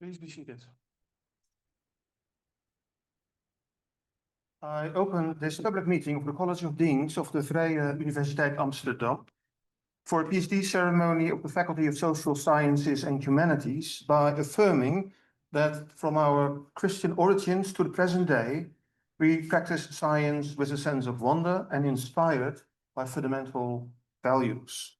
Please be seated. I open this public meeting of the College of Deans of the Vrije Universiteit Amsterdam for a PhD ceremony of the Faculty of Social Sciences and Humanities by affirming that from our Christian origins to the present day, we practice science with a sense of wonder and inspired by fundamental values.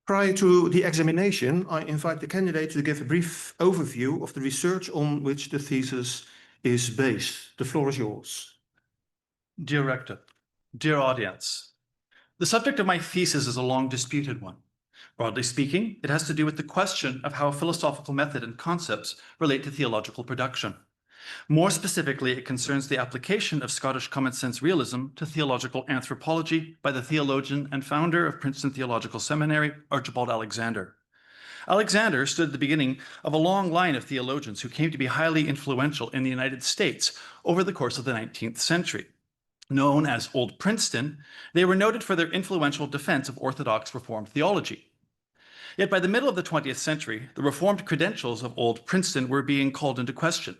Prior to the examination, I invite the candidate to give a brief overview of the research on which the thesis is based. The floor is yours. Dear Rector, dear audience, the subject of my thesis is a long disputed one. Broadly speaking, it has to do with the question of how a philosophical method and concepts relate to theological production. More specifically, it concerns the application of Scottish common sense realism to theological anthropology by the theologian and founder of Princeton Theological Seminary, Archibald Alexander. Alexander stood at the beginning of a long line of theologians who came to be highly influential in the United States over the course of the 19th century. Known as Old Princeton, they were noted for their influential defense of Orthodox Reformed theology. Yet by the middle of the 20th century, the Reformed credentials of Old Princeton were being called into question.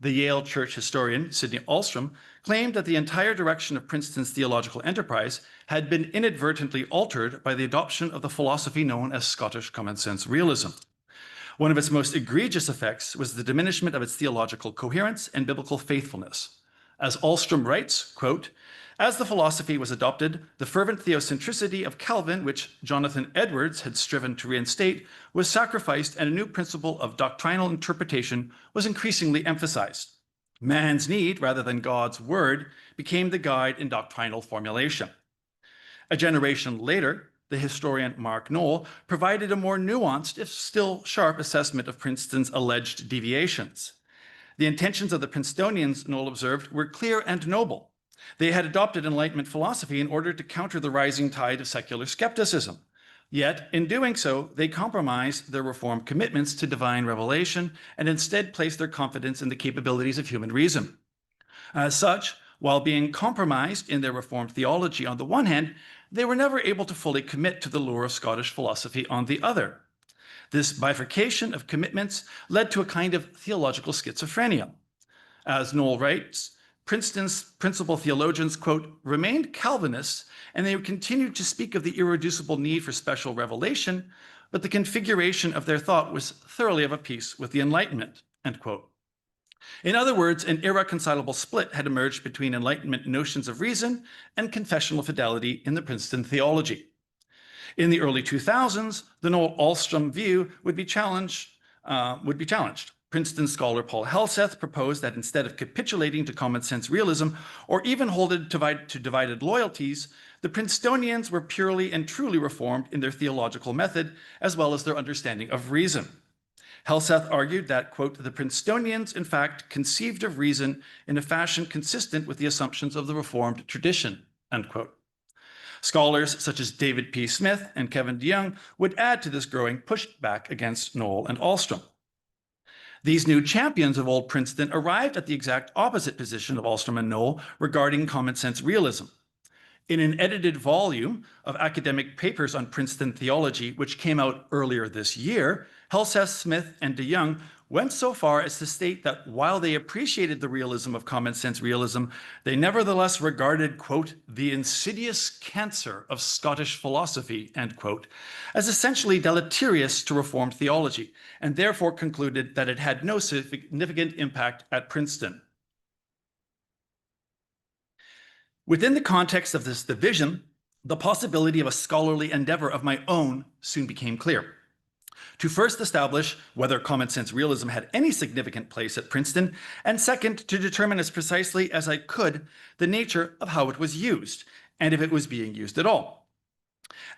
The Yale Church historian, Sidney Alstrom, claimed that the entire direction of Princeton's theological enterprise had been inadvertently altered by the adoption of the philosophy known as Scottish common sense realism. One of its most egregious effects was the diminishment of its theological coherence and biblical faithfulness. As Alstrom writes, quote, "As the philosophy was adopted, the fervent theocentricity of Calvin, which Jonathan Edwards had striven to reinstate, was sacrificed, and a new principle of doctrinal interpretation was increasingly emphasized. Man's need, rather than God's word, became the guide in doctrinal formulation." A generation later, the historian Mark Knoll provided a more nuanced, if still sharp, assessment of Princeton's alleged deviations. The intentions of the Princetonians, Knoll observed, were clear and noble. They had adopted Enlightenment philosophy in order to counter the rising tide of secular skepticism. Yet, in doing so, they compromised their Reformed commitments to divine revelation and instead placed their confidence in the capabilities of human reason. As such, while being compromised in their Reformed theology on the one hand, they were never able to fully commit to the lure of Scottish philosophy on the other. This bifurcation of commitments led to a kind of theological schizophrenia. As Knoll writes, Princeton's principal theologians, quote, "remained Calvinists, and they continued to speak of the irreducible need for special revelation, but the configuration of their thought was thoroughly of a piece with the Enlightenment," end quote. In other words, an irreconcilable split had emerged between Enlightenment notions of reason and confessional fidelity in the Princeton theology. In the early 2000s, the Knoll-Alstrom view would be challenged. Princeton scholar Paul Helseth proposed that instead of capitulating to common sense realism or even holding to divided loyalties, the Princetonians were purely and truly Reformed in their theological method as well as their understanding of reason. Helseth argued that, quote, "the Princetonians, in fact, conceived of reason in a fashion consistent with the assumptions of the Reformed tradition," end quote. Scholars such as David P. Smith and Kevin DeYoung would add to this growing pushback against Knoll and Alstrom. These new champions of Old Princeton arrived at the exact opposite position of Alstrom and Knoll regarding common sense realism. In an edited volume of academic papers on Princeton theology, which came out earlier this year, Helseth, Smith, and DeYoung went so far as to state that while they appreciated the realism of common sense realism, they nevertheless regarded, quote, "the insidious cancer of Scottish philosophy," end quote, as essentially deleterious to Reformed theology, and therefore concluded that it had no significant impact at Princeton. Within the context of this division, the possibility of a scholarly endeavor of my own soon became clear. To first establish whether common sense realism had any significant place at Princeton, and second, to determine as precisely as I could the nature of how it was used, and if it was being used at all.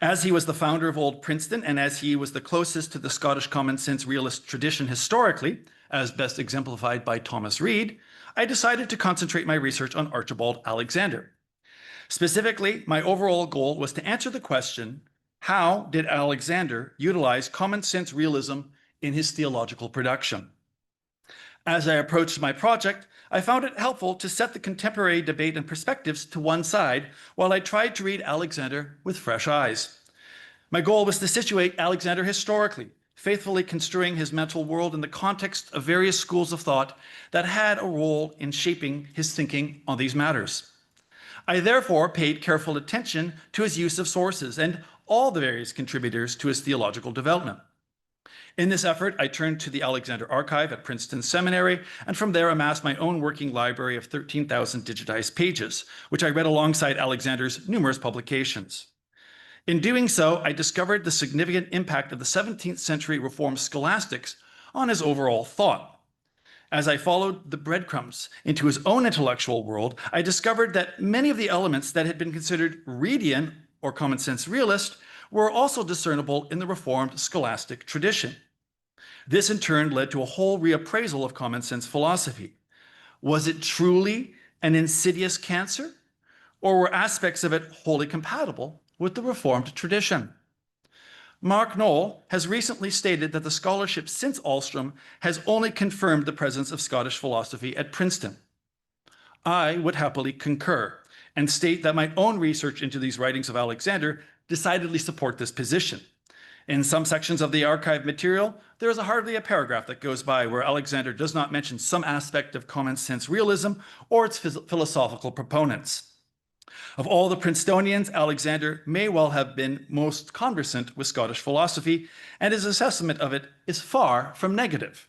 As he was the founder of Old Princeton, and as he was the closest to the Scottish common sense realist tradition historically, as best exemplified by Thomas Reid, I decided to concentrate my research on Archibald Alexander. Specifically, my overall goal was to answer the question, how did Alexander utilize common sense realism in his theological production? As I approached my project, I found it helpful to set the contemporary debate and perspectives to one side while I tried to read Alexander with fresh eyes. My goal was to situate Alexander historically, faithfully construing his mental world in the context of various schools of thought that had a role in shaping his thinking on these matters. I therefore paid careful attention to his use of sources and all the various contributors to his theological development. In this effort, I turned to the Alexander Archive at Princeton Seminary, and from there amassed my own working library of 13,000 digitized pages, which I read alongside Alexander's numerous publications. In doing so, I discovered the significant impact of the 17th century Reformed scholastics on his overall thought. As I followed the breadcrumbs into his own intellectual world, I discovered that many of the elements that had been considered Reedian or common sense realist were also discernible in the Reformed scholastic tradition. This in turn led to a whole reappraisal of common sense philosophy. Was it truly an insidious cancer, or were aspects of it wholly compatible with the Reformed tradition? Mark Knoll has recently stated that the scholarship since Alstrom has only confirmed the presence of Scottish philosophy at Princeton. I would happily concur and state that my own research into these writings of Alexander decidedly support this position. In some sections of the archive material, there is hardly a paragraph that goes by where Alexander does not mention some aspect of common sense realism or its philosophical proponents. Of all the Princetonians, Alexander may well have been most conversant with Scottish philosophy, and his assessment of it is far from negative.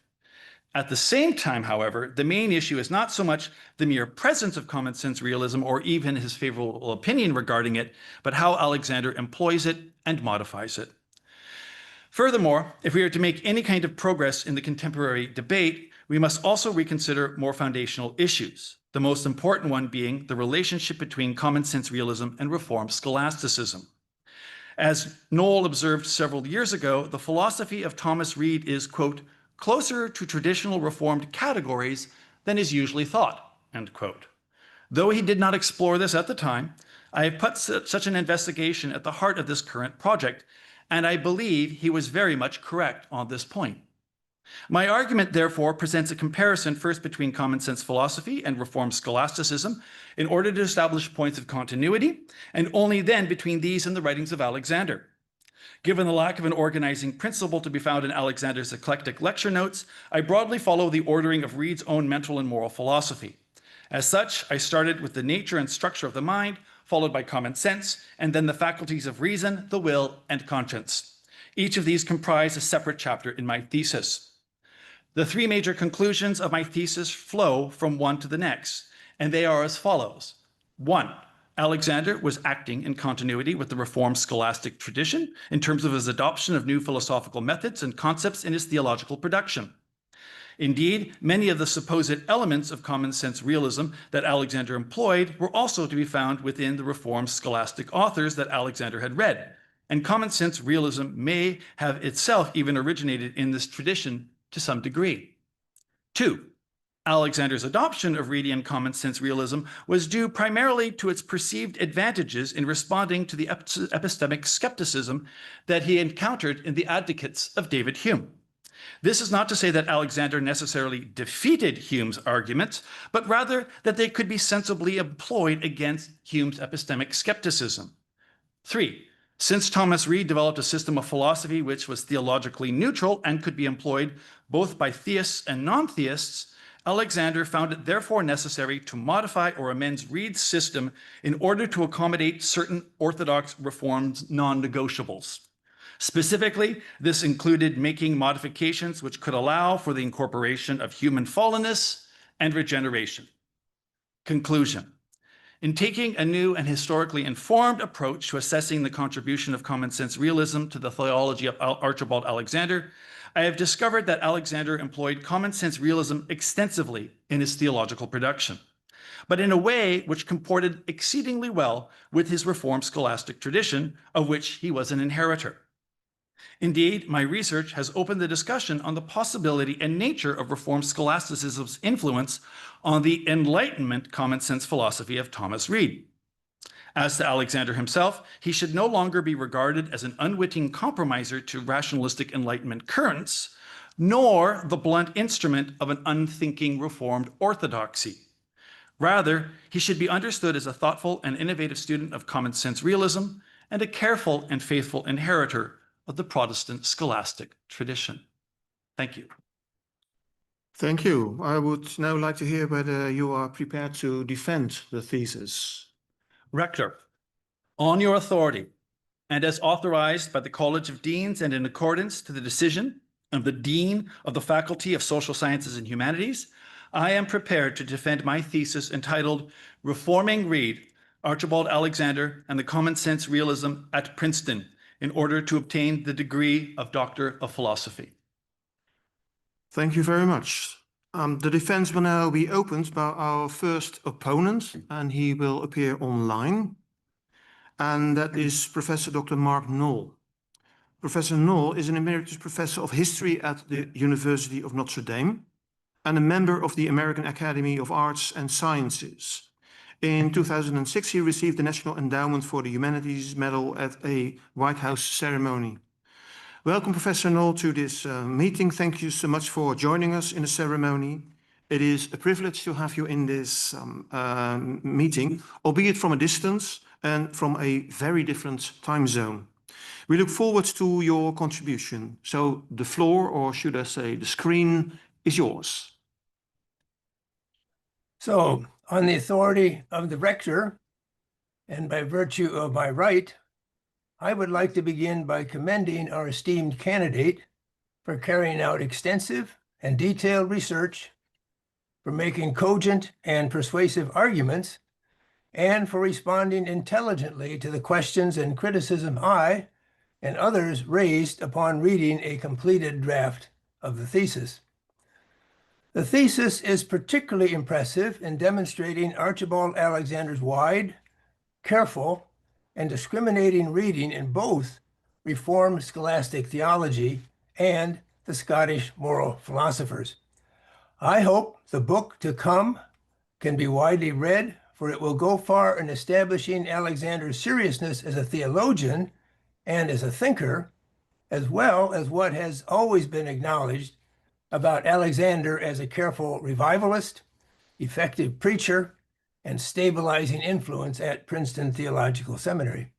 At the same time, however, the main issue is not so much the mere presence of common sense realism or even his favorable opinion regarding it, but how Alexander employs it and modifies it. Furthermore, if we are to make any kind of progress in the contemporary debate, we must also reconsider more foundational issues, the most important one being the relationship between common sense realism and Reformed scholasticism. As Knoll observed several years ago, the philosophy of Thomas Reid is, quote, closer to traditional Reformed categories than is usually thought, end quote. Though he did not explore this at the time, I have put such an investigation at the heart of this current project, and I believe he was very much correct on this point. My argument, therefore, presents a comparison first between common sense philosophy and Reformed scholasticism in order to establish points of continuity, and only then between these and the writings of Alexander. Given the lack of an organizing principle to be found in Alexander's eclectic lecture notes, I broadly follow the ordering of Reid's own mental and moral philosophy. As such, I started with the nature and structure of the mind, followed by common sense, and then the faculties of reason, the will, and conscience. Each of these comprise a separate chapter in my thesis. The three major conclusions of my thesis flow from one to the next, and they are as follows. 1. Alexander was acting in continuity with the Reformed scholastic tradition in terms of his adoption of new philosophical methods and concepts in his theological production. Indeed, many of the supposed elements of common sense realism that Alexander employed were also to be found within the Reformed scholastic authors that Alexander had read, and common sense realism may have itself even originated in this tradition to some degree. 2. Alexander's adoption of Reedian common sense realism was due primarily to its perceived advantages in responding to the epistemic skepticism that he encountered in the advocates of David Hume. This is not to say that Alexander necessarily defeated Hume's arguments, but rather that they could be sensibly employed against Hume's epistemic skepticism. 3. Since Thomas Reid developed a system of philosophy which was theologically neutral and could be employed both by theists and non-theists, Alexander found it therefore necessary to modify or amend Reid's system in order to accommodate certain Orthodox Reformed non-negotiables. Specifically, this included making modifications which could allow for the incorporation of human fallenness and regeneration. Conclusion. In taking a new and historically informed approach to assessing the contribution of common sense realism to the theology of Archibald Alexander, I have discovered that Alexander employed common sense realism extensively in his theological production, but in a way which comported exceedingly well with his Reformed scholastic tradition, of which he was an inheritor. Indeed, my research has opened the discussion on the possibility and nature of Reformed scholasticism's influence on the Enlightenment common sense philosophy of Thomas Reid. As to Alexander himself, he should no longer be regarded as an unwitting compromiser to rationalistic Enlightenment currents, nor the blunt instrument of an unthinking Reformed orthodoxy. Rather, he should be understood as a thoughtful and innovative student of common sense realism and a careful and faithful inheritor of the Protestant scholastic tradition. Thank you. Thank you. I would now like to hear whether you are prepared to defend the thesis. Rector, on your authority, and as authorized by the College of Deans and in accordance to the decision of the Dean of the Faculty of Social Sciences and Humanities, I am prepared to defend my thesis entitled Reforming Reid, Archibald Alexander and the Common Sense Realism at Princeton in order to obtain the degree of Doctor of Philosophy. Thank you very much. The defense will now be opened by our first opponent, and he will appear online. And that is Professor Dr. Mark Knoll. Professor Knoll is an emeritus professor of history at the University of Notre Dame and a member of the American Academy of Arts and Sciences. In 2006, he received the National Endowment for the Humanities Medal at a White House ceremony. Welcome, Professor Knoll, to this meeting. Thank you so much for joining us in the ceremony. It is a privilege to have you in this meeting, albeit from a distance and from a very different time zone. We look forward to your contribution. So the floor, or should I say the screen, is yours. So, on the authority of the rector, and by virtue of my right, I would like to begin by commending our esteemed candidate for carrying out extensive and detailed research, for making cogent and persuasive arguments, and for responding intelligently to the questions and criticism I and others raised upon reading a completed draft of the thesis. The thesis is particularly impressive in demonstrating Archibald Alexander's wide, careful, and discriminating reading in both Reformed scholastic theology and the Scottish moral philosophers. I hope the book to come can be widely read, for it will go far in establishing Alexander's seriousness as a theologian and as a thinker, as well as what has always been acknowledged about Alexander as a careful revivalist, effective preacher, and stabilizing influence at Princeton Theological Seminary.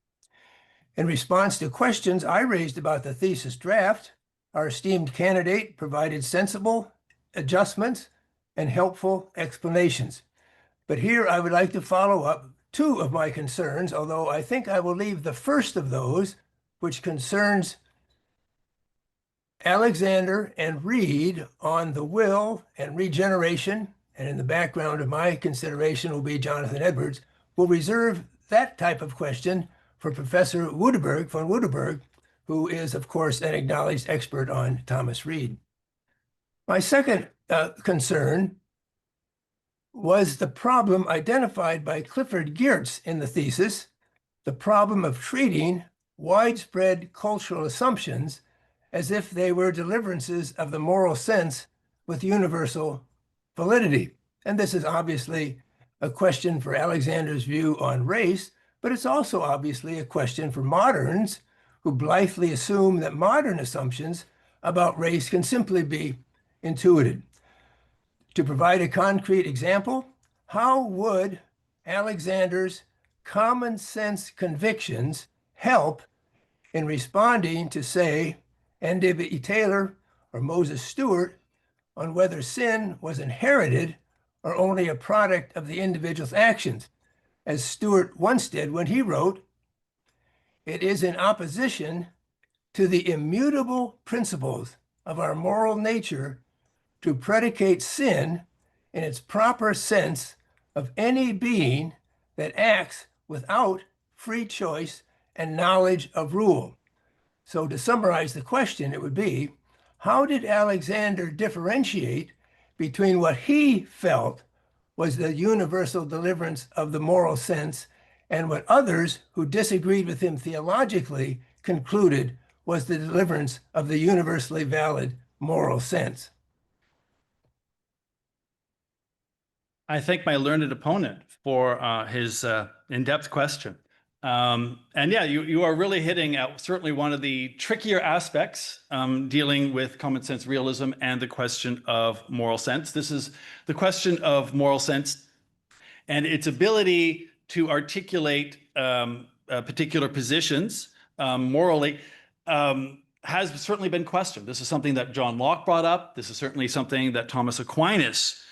In response to questions I raised about the thesis draft, our esteemed candidate provided sensible adjustments and helpful explanations. But here I would like to follow up two of my concerns, although I think I will leave the first of those, which concerns Alexander and Reid on the will and regeneration, and in the background of my consideration will be Jonathan Edwards, will reserve that type of question for Professor Wudeberg, von Wudeberg, who is, of course, an acknowledged expert on Thomas Reid. My second concern was the problem identified by Clifford Geertz in the thesis, the problem of treating widespread cultural assumptions as if they were deliverances of the moral sense with universal validity. And this is obviously a question for Alexander's view on race, but it's also obviously a question for moderns who blithely assume that modern assumptions about race can simply be intuited. To provide a concrete example, how would Alexander's common sense convictions help in responding to, say, N.W. Taylor or Moses Stewart on whether sin was inherited or only a product of the individual's actions, as Stewart once did when he wrote, "It is in opposition to the immutable principles of our moral nature to predicate sin in its proper sense of any being that acts without free choice and knowledge of rule." So to summarize the question, it would be, how did Alexander differentiate between what he felt was the universal deliverance of the moral sense and what others who disagreed with him theologically concluded was the deliverance of the universally valid moral sense? I thank my learned opponent for his in-depth question. And yeah, you are really hitting at certainly one of the trickier aspects dealing with common sense realism and the question of moral sense. This is the question of moral sense and its ability to articulate particular positions morally has certainly been questioned. This is something that John Locke brought up. This is certainly something that Thomas Aquinas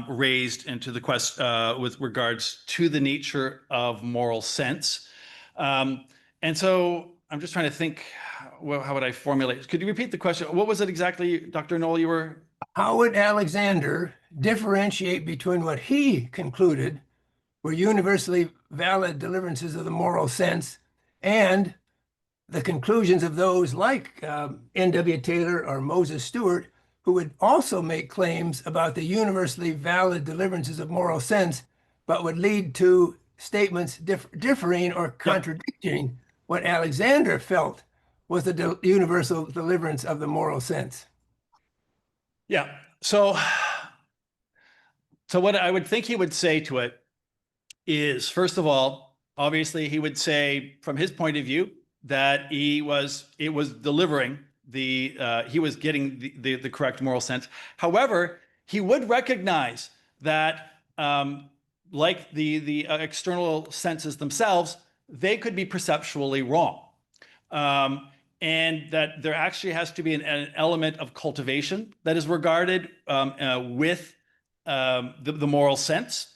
raised into the question with regards to the nature of moral sense. And so I'm just trying to think, well, how would I formulate? Could you repeat the question? What was it exactly, Dr. Knoll, you were? How would Alexander differentiate between what he concluded were universally valid deliverances of the moral sense and the conclusions of those like N.W. Taylor or Moses Stewart, who would also make claims about the universally valid deliverances of moral sense, but would lead to statements differing or contradicting what Alexander felt was the universal deliverance of the moral sense? Yeah. So what I would think he would say to it is, first of all, obviously he would say from his point of view that it was delivering he was getting the correct moral sense. However, he would recognize that like the external senses themselves, they could be perceptually wrong. And that there actually has to be an element of cultivation that is regarded with the moral sense.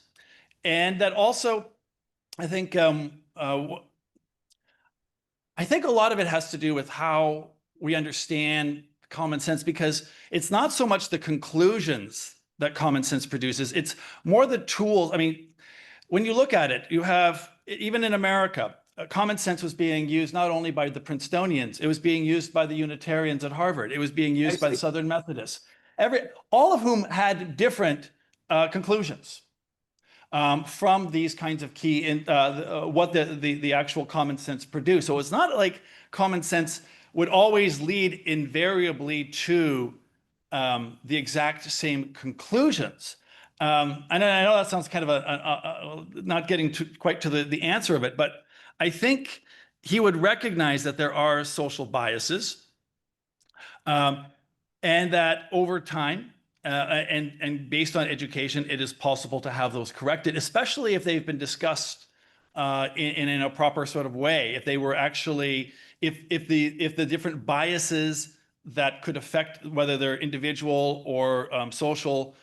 And that also, I think a lot of it has to do with how we understand common sense, because it's not so much the conclusions that common sense produces, it's more the tools. I mean, when you look at it, you have, even in America, common sense was being used not only by the Princetonians, it was being used by the Unitarians at Harvard, it was being used by the Southern Methodists, all of whom had different conclusions from these kinds of key, what the actual common sense produced. So it's not like common sense would always lead invariably to the exact same conclusions. And I know that sounds kind of not getting quite to the answer of it, but I think he would recognize that there are social biases, and that over time, and based on education, it is possible to have those corrected, especially if they've been discussed in a proper sort of way. If they were actually, if the different biases that could affect whether they're individual or social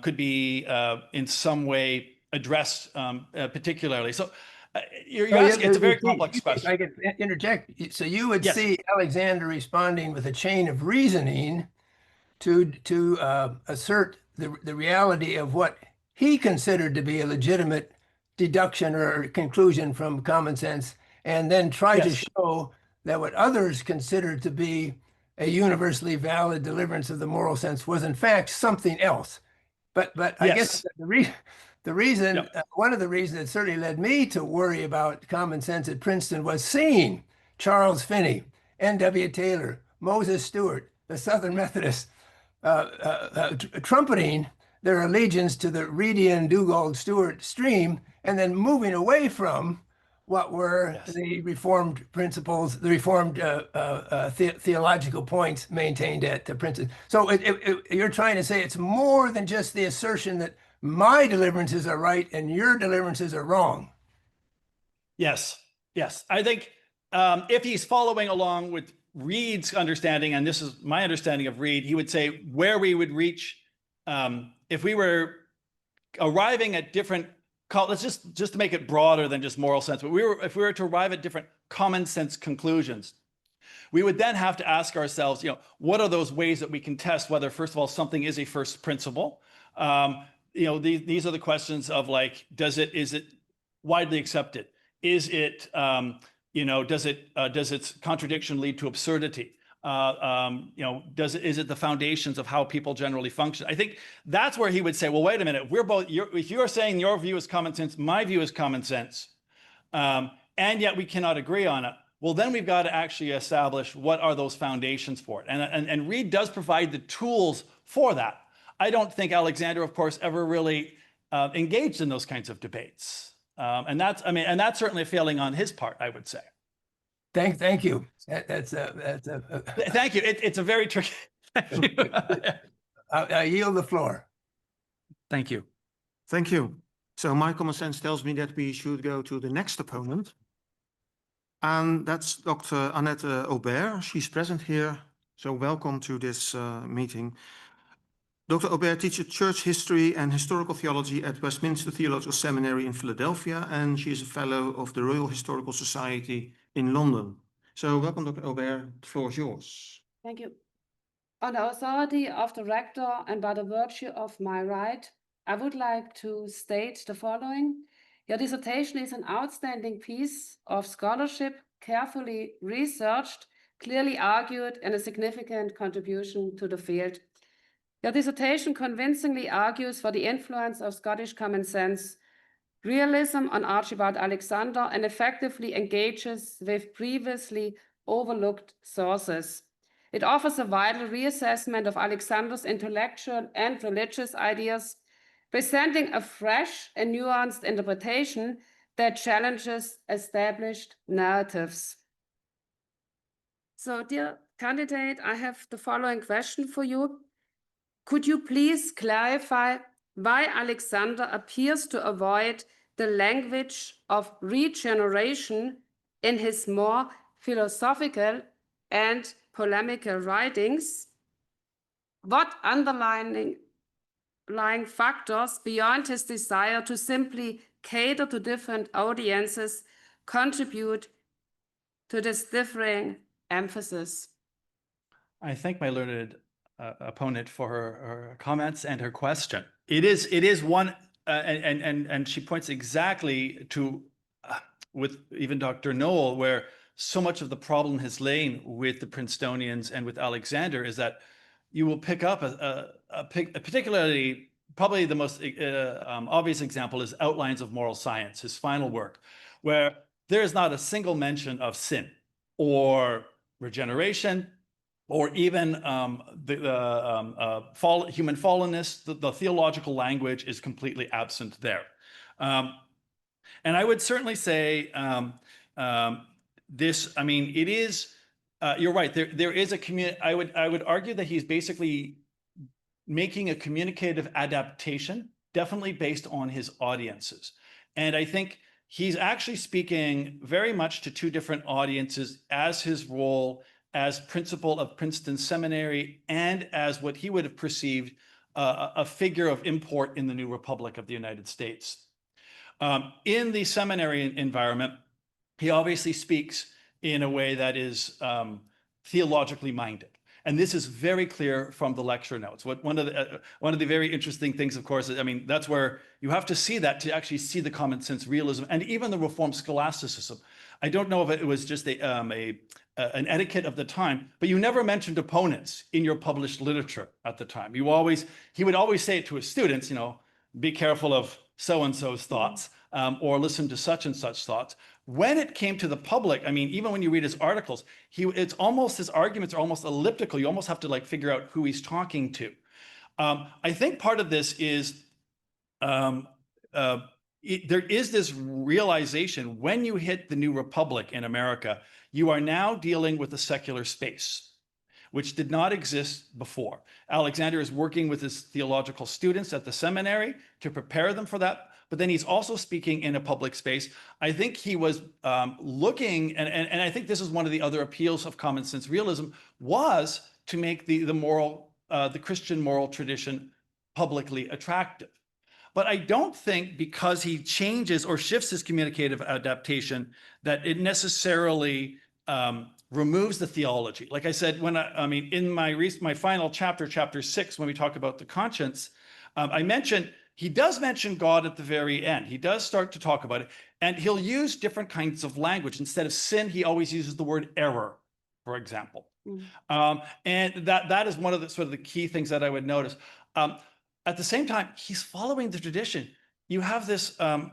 could be in some way addressed particularly. So you're asking, it's a very complex question. I could interject. So you would see Alexander responding with a chain of reasoning to assert the reality of what he considered to be a legitimate deduction or conclusion from common sense, and then try to show that what others considered to be a universally valid deliverance of the moral sense was in fact something else. But I guess the reason, one of the reasons that certainly led me to worry about common sense at Princeton was seeing Charles Finney, N.W. Taylor, Moses Stewart, the Southern Methodists, trumpeting their allegiance to the Reedian Dugald-Stewart stream, and then moving away from what were the Reformed principles, the Reformed theological points maintained at Princeton. So you're trying to say it's more than just the assertion that my deliverances are right and your deliverances are wrong. Yes. I think if he's following along with Reed's understanding, and this is my understanding of Reed, he would say where we would reach if we were arriving at different, let's just to make it broader than just moral sense, but if we were to arrive at different common sense conclusions, we would then have to ask ourselves, what are those ways that we can test whether, first of all, something is a first principle? These are the questions of like, is it widely accepted? Is it, does its contradiction lead to absurdity? Is it the foundations of how people generally function? I think that's where he would say, well, wait a minute, if you're saying your view is common sense, my view is common sense, and yet we cannot agree on it, well, then we've got to actually establish what are those foundations for it. And Reed does provide the tools for that. I don't think Alexander, of course, ever really engaged in those kinds of debates. And that's certainly a failing on his part, I would say. Thank you. That's Thank you. It's a very tricky. Thank you. I yield the floor. Thank you. Thank you. So my common sense tells me that we should go to the next opponent. And that's Dr. Annette Aubert. She's present here, so welcome to this meeting. Dr. Aubert teaches church history and historical theology at Westminster Theological Seminary in Philadelphia, and she is a fellow of the Royal Historical Society in London. So welcome, Dr. Aubert. The floor is yours. Thank you. On the authority of the rector and by the virtue of my right, I would like to state the following. Your dissertation is an outstanding piece of scholarship, carefully researched, clearly argued, and a significant contribution to the field. Your dissertation convincingly argues for the influence of Scottish common sense, realism on Archibald Alexander, and effectively engages with previously overlooked sources. It offers a vital reassessment of Alexander's intellectual and religious ideas, presenting a fresh and nuanced interpretation that challenges established narratives. So, dear candidate, I have the following question for you. Could you please clarify why Alexander appears to avoid the language of regeneration in his more philosophical and polemical writings? What underlying factors beyond his desire to simply cater to different audiences contribute to this differing emphasis? I thank my learned opponent for her comments and her question. It is one, and she points exactly to, with even Dr. Noel, where so much of the problem has lain with the Princetonians and with Alexander is that you will pick up a particularly, probably the most obvious example is Outlines of Moral Science, his final work, where there is not a single mention of sin or regeneration, or even human fallenness. The theological language is completely absent there. And I would certainly say this, I mean, it is, you're right, there is a I would argue that he's basically making a communicative adaptation, definitely based on his audiences. And I think he's actually speaking very much to two different audiences as his role as principal of Princeton Seminary and as what he would have perceived a figure of import in the new Republic of the United States. In the seminary environment, he obviously speaks in a way that is theologically minded. And this is very clear from the lecture notes. One of the very interesting things, of course, I mean, that's where you have to see that to actually see the common sense realism and even the Reformed scholasticism. I don't know if it was just an etiquette of the time, but you never mentioned opponents in your published literature at the time. He would always say it to his students, you know, be careful of so-and-so's thoughts, or listen to such and such thoughts. When it came to the public, I mean, even when you read his articles, it's almost, his arguments are almost elliptical. You almost have to like figure out who he's talking to. I think part of this is, there is this realization when you hit the new Republic in America, you are now dealing with a secular space, which did not exist before. Alexander is working with his theological students at the seminary to prepare them for that, but then he's also speaking in a public space. I think he was looking, and I think this is one of the other appeals of common sense realism, was to make the Christian moral tradition publicly attractive. But I don't think because he changes or shifts his communicative adaptation that it necessarily removes the theology. Like I said, I mean, in my final chapter, chapter 6, when we talk about the conscience, he does mention God at the very end. He does start to talk about it, and he'll use different kinds of language. Instead of sin, he always uses the word error, for example. And that is one of the sort of the key things that I would notice. At the same time, he's following the tradition. You have this, John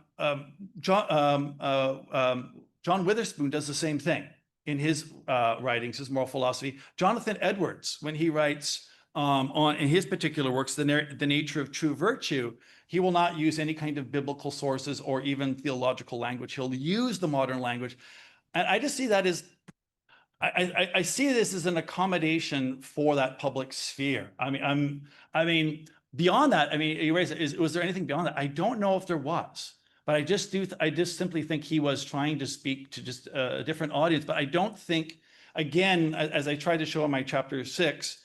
Witherspoon does the same thing in his writings, his moral philosophy. Jonathan Edwards, when he writes in his particular works, The Nature of True Virtue, he will not use any kind of biblical sources or even theological language. He'll use the modern language. And I just see that as, I see this as an accommodation for that public sphere. I mean, beyond that, I mean, you raised, was there anything beyond that? I don't know if there was, but I just simply think he was trying to speak to just a different audience. But I don't think, again, as I tried to show in my chapter 6,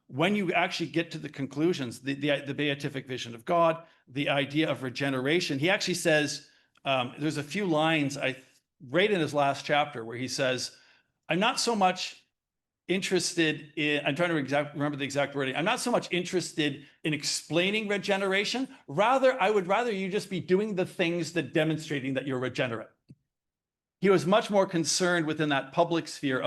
when you actually get to the conclusions, the beatific vision of God, the idea of regeneration, he actually says, there's a few lines right in his last chapter where he says, I'm not so much interested in, I'm trying to remember the exact wording. I'm not so much interested in explaining regeneration. Rather, I would rather you just be doing the things that demonstrating that you're regenerate. He was much more concerned within that public sphere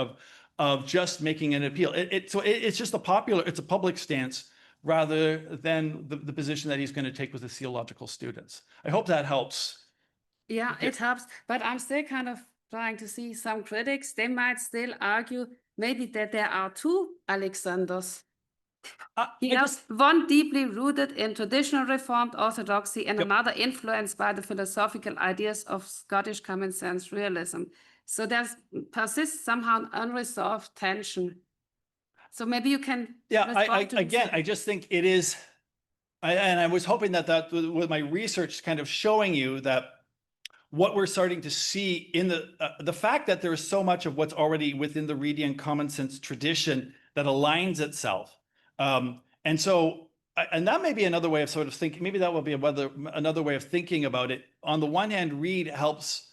of just making an appeal. So it's just it's a public stance rather than the position that he's going to take with the theological students. I hope that helps. Yeah, it helps. But I'm still kind of trying to see some critics. They might still argue maybe that there are two Alexanders. One deeply rooted in traditional Reformed orthodoxy and another influenced by the philosophical ideas of Scottish common sense realism. So there's persists somehow an unresolved tension. So maybe you can I just think it is, and I was hoping that with my research kind of showing you that what we're starting to see in the fact that there is so much of what's already within the Reedian common sense tradition that aligns itself. And that may be another way of sort of thinking, maybe that will be another way of thinking about it. On the one hand, Reed helps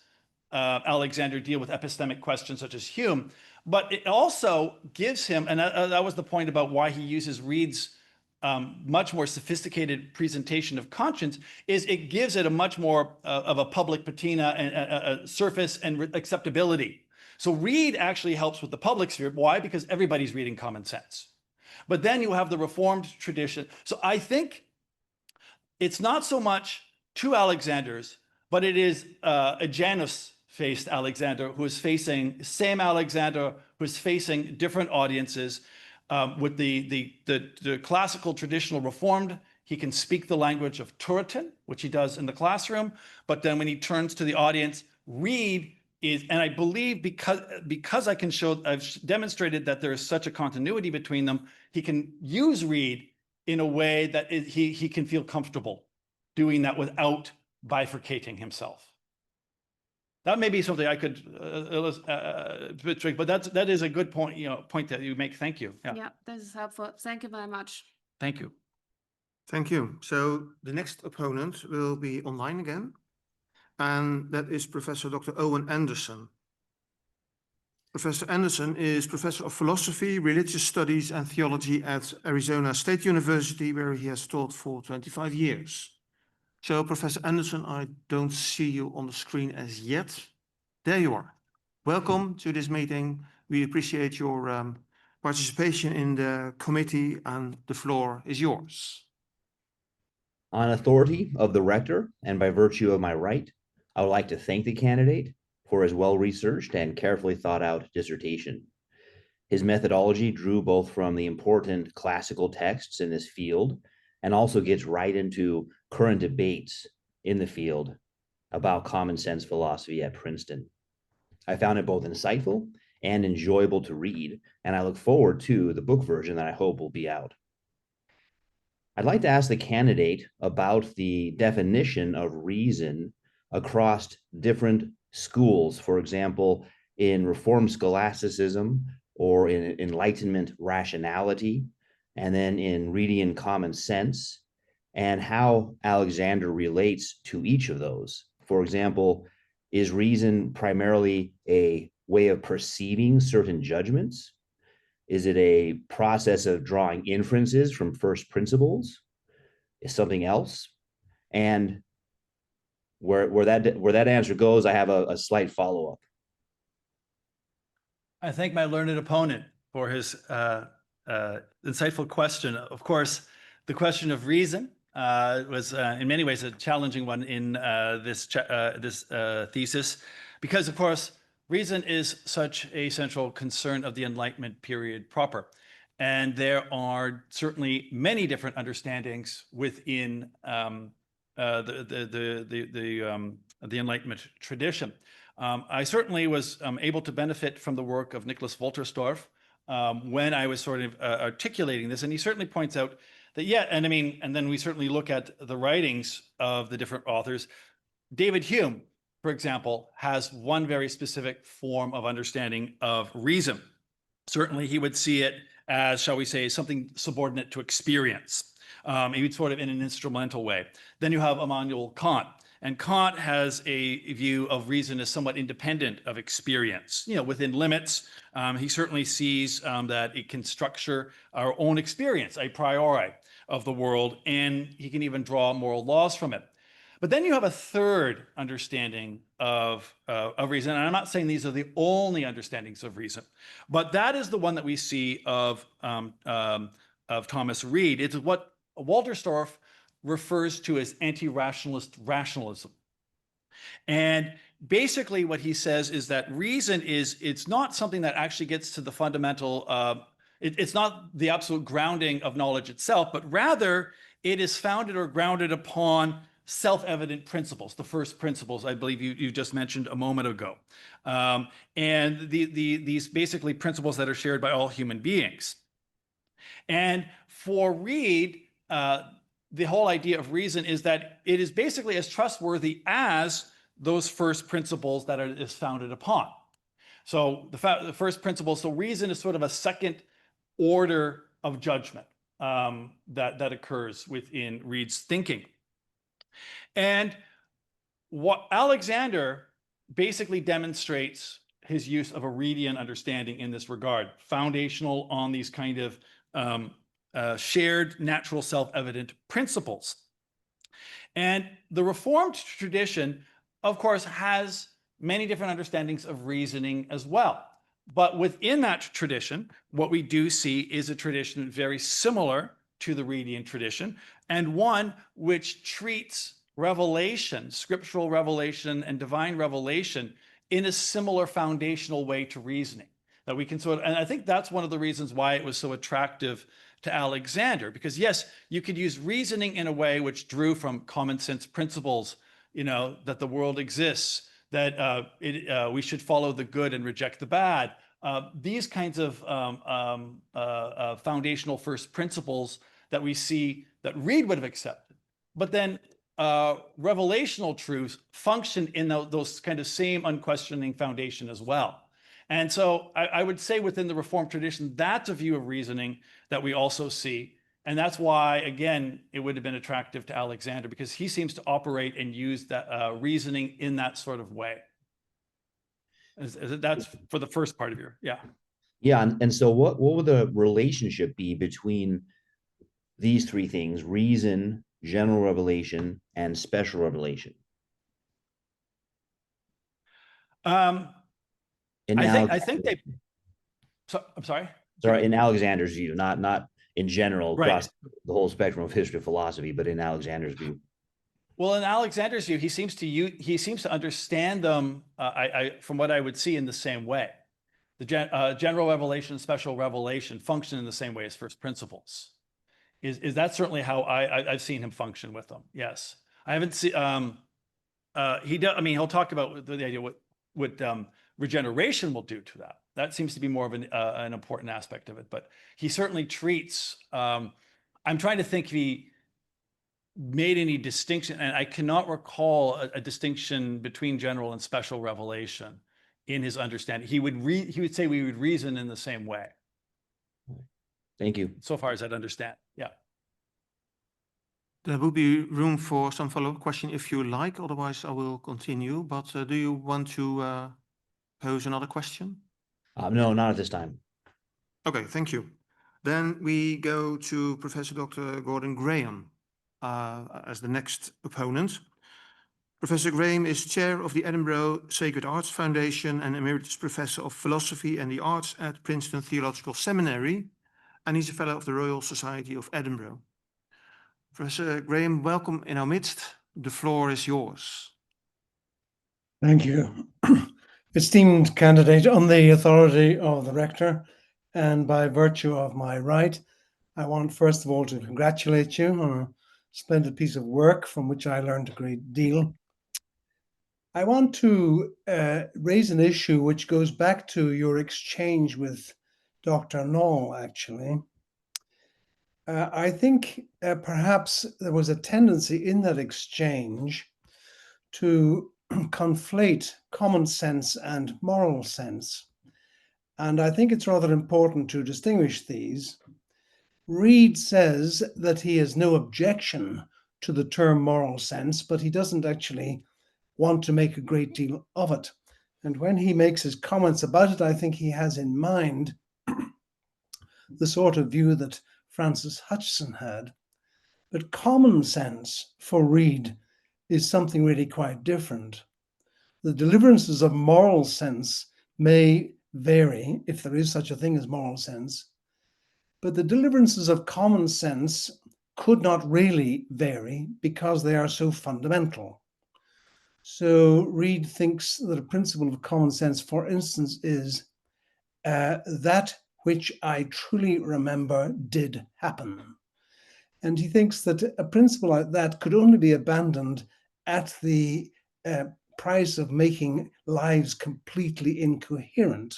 Alexander deal with epistemic questions such as Hume, but it also gives him, and that was the point about why he uses Reed's much more sophisticated presentation of conscience, is it gives it a much more of a public patina and a surface and acceptability. So Reed actually helps with the public sphere. Why? Because everybody's reading common sense. But then you have the Reformed tradition. So I think it's not so much two Alexanders, but it is a Janus-faced Alexander who is facing, same Alexander who is facing different audiences. With the classical traditional Reformed, he can speak the language of Turretin, which he does in the classroom. But then when he turns to the audience, Reed is, and I believe because I've demonstrated that there is such a continuity between them, he can use Reed in a way that he can feel comfortable doing that without bifurcating himself. That may be something I could but that is a good point, point that you make. Thank you. Yeah, this is helpful. Thank you very much. Thank you. Thank you. So the next opponent will be online again, and that is Professor Dr. Owen Anderson. Professor Anderson is Professor of Philosophy, Religious Studies and Theology at Arizona State University, where he has taught for 25 years. So, Professor Anderson, I don't see you on the screen as yet. There you are. Welcome to this meeting. We appreciate your participation in the committee, and the floor is yours. On authority of the rector and by virtue of my right, I would like to thank the candidate for his well-researched and carefully thought-out dissertation. His methodology drew both from the important classical texts in this field and also gets right into current debates in the field about common sense philosophy at Princeton. I found it both insightful and enjoyable to read, and I look forward to the book version that I hope will be out. I'd like to ask the candidate about the definition of reason across different schools, for example, in Reformed scholasticism or in Enlightenment rationality, and then in Reedian common sense, and how Alexander relates to each of those. For example, is reason primarily a way of perceiving certain judgments? Is it a process of drawing inferences from first principles? Is something else? And where that answer goes, I have a slight follow-up. I thank my learned opponent for his insightful question. Of course, the question of reason was in many ways a challenging one in this thesis, because of course, reason is such a central concern of the Enlightenment period proper. And there are certainly many different understandings within the Enlightenment tradition. I certainly was able to benefit from the work of Nicholas Wolterstorff when I was sort of articulating this, and he certainly points out that, yeah, and I mean, and then we certainly look at the writings of the different authors. David Hume, for example, has one very specific form of understanding of reason. Certainly, he would see it as, shall we say, something subordinate to experience, maybe sort of in an instrumental way. Then you have Immanuel Kant. And Kant has a view of reason as somewhat independent of experience, within limits. He certainly sees that it can structure our own experience a priori of the world, and he can even draw moral laws from it. But then you have a third understanding of reason. And I'm not saying these are the only understandings of reason, but that is the one that we see of Thomas Reid. It's what Walterstorff refers to as anti-rationalist rationalism. And basically what he says is that reason it's not something that actually gets to the fundamental, it's not the absolute grounding of knowledge itself, but rather it is founded or grounded upon self-evident principles, the first principles I believe you just mentioned a moment ago. And these basically principles that are shared by all human beings. And for Reid, the whole idea of reason is that it is basically as trustworthy as those first principles that it is founded upon. So the first principle, so reason is sort of a second order of judgment that occurs within Reid's thinking. And what Alexander basically demonstrates his use of a Reidian understanding in this regard, foundational on these kind of shared natural self-evident principles. And the Reformed tradition, of course, has many different understandings of reasoning as well. But within that tradition, what we do see is a tradition very similar to the Reidian tradition, and one which treats revelation, scriptural revelation and divine revelation in a similar foundational way to reasoning. That we can and I think that's one of the reasons why it was so attractive to Alexander, because yes, you could use reasoning in a way which drew from common sense principles, that the world exists, that we should follow the good and reject the bad. These kinds of foundational first principles that we see that Reid would have accepted. But then revelational truths function in those kind of same unquestioning foundation as well. And so I would say within the Reformed tradition, that's a view of reasoning that we also see. And that's why, again, it would have been attractive to Alexander, because he seems to operate and use that reasoning in that sort of way. That's for the first part of your, yeah. Yeah, and so what would the relationship be between these three things: reason, general revelation, and special revelation? I think they. So, I'm sorry. Sorry, in Alexander's view, not in general Right. across the whole spectrum of history of philosophy, but in Alexander's view. Well, in Alexander's view, he seems to understand them, from what I would see, in the same way. The general revelation and special revelation function in the same way as first principles. Is that certainly how I've seen him function with them? Yes, I haven't seen. He does. I mean, he'll talk about the idea what regeneration will do to that. That seems to be more of an important aspect of it. But he certainly treats. I'm trying to think if he made any distinction, and I cannot recall a distinction between general and special revelation in his understanding. He would say we would reason in the same way. Thank you. So far as I'd understand, yeah. There will be room for some follow-up question if you like, otherwise I will continue. But do you want to pose another question? No, not at this time. Okay, thank you. Then we go to Professor Dr. Gordon Graham as the next opponent. Professor Graham is chair of the Edinburgh Sacred Arts Foundation and emeritus professor of philosophy and the arts at Princeton Theological Seminary, and he's a fellow of the Royal Society of Edinburgh. Professor Graham, welcome in our midst. The floor is yours. Thank you. Esteemed candidate, on the authority of the rector and by virtue of my right, I want first of all to congratulate you on a splendid piece of work from which I learned a great deal. I want to raise an issue which goes back to your exchange with Dr. Knoll, actually. I think perhaps there was a tendency in that exchange to conflate common sense and moral sense. And I think it's rather important to distinguish these. Reid says that he has no objection to the term moral sense, but he doesn't actually want to make a great deal of it. And when he makes his comments about it, I think he has in mind the sort of view that Francis Hutcheson had. But common sense for Reid is something really quite different. The deliverances of moral sense may vary, if there is such a thing as moral sense, but the deliverances of common sense could not really vary because they are so fundamental. So Reid thinks that a principle of common sense, for instance, is that which I truly remember did happen. And he thinks that a principle like that could only be abandoned at the price of making lives completely incoherent.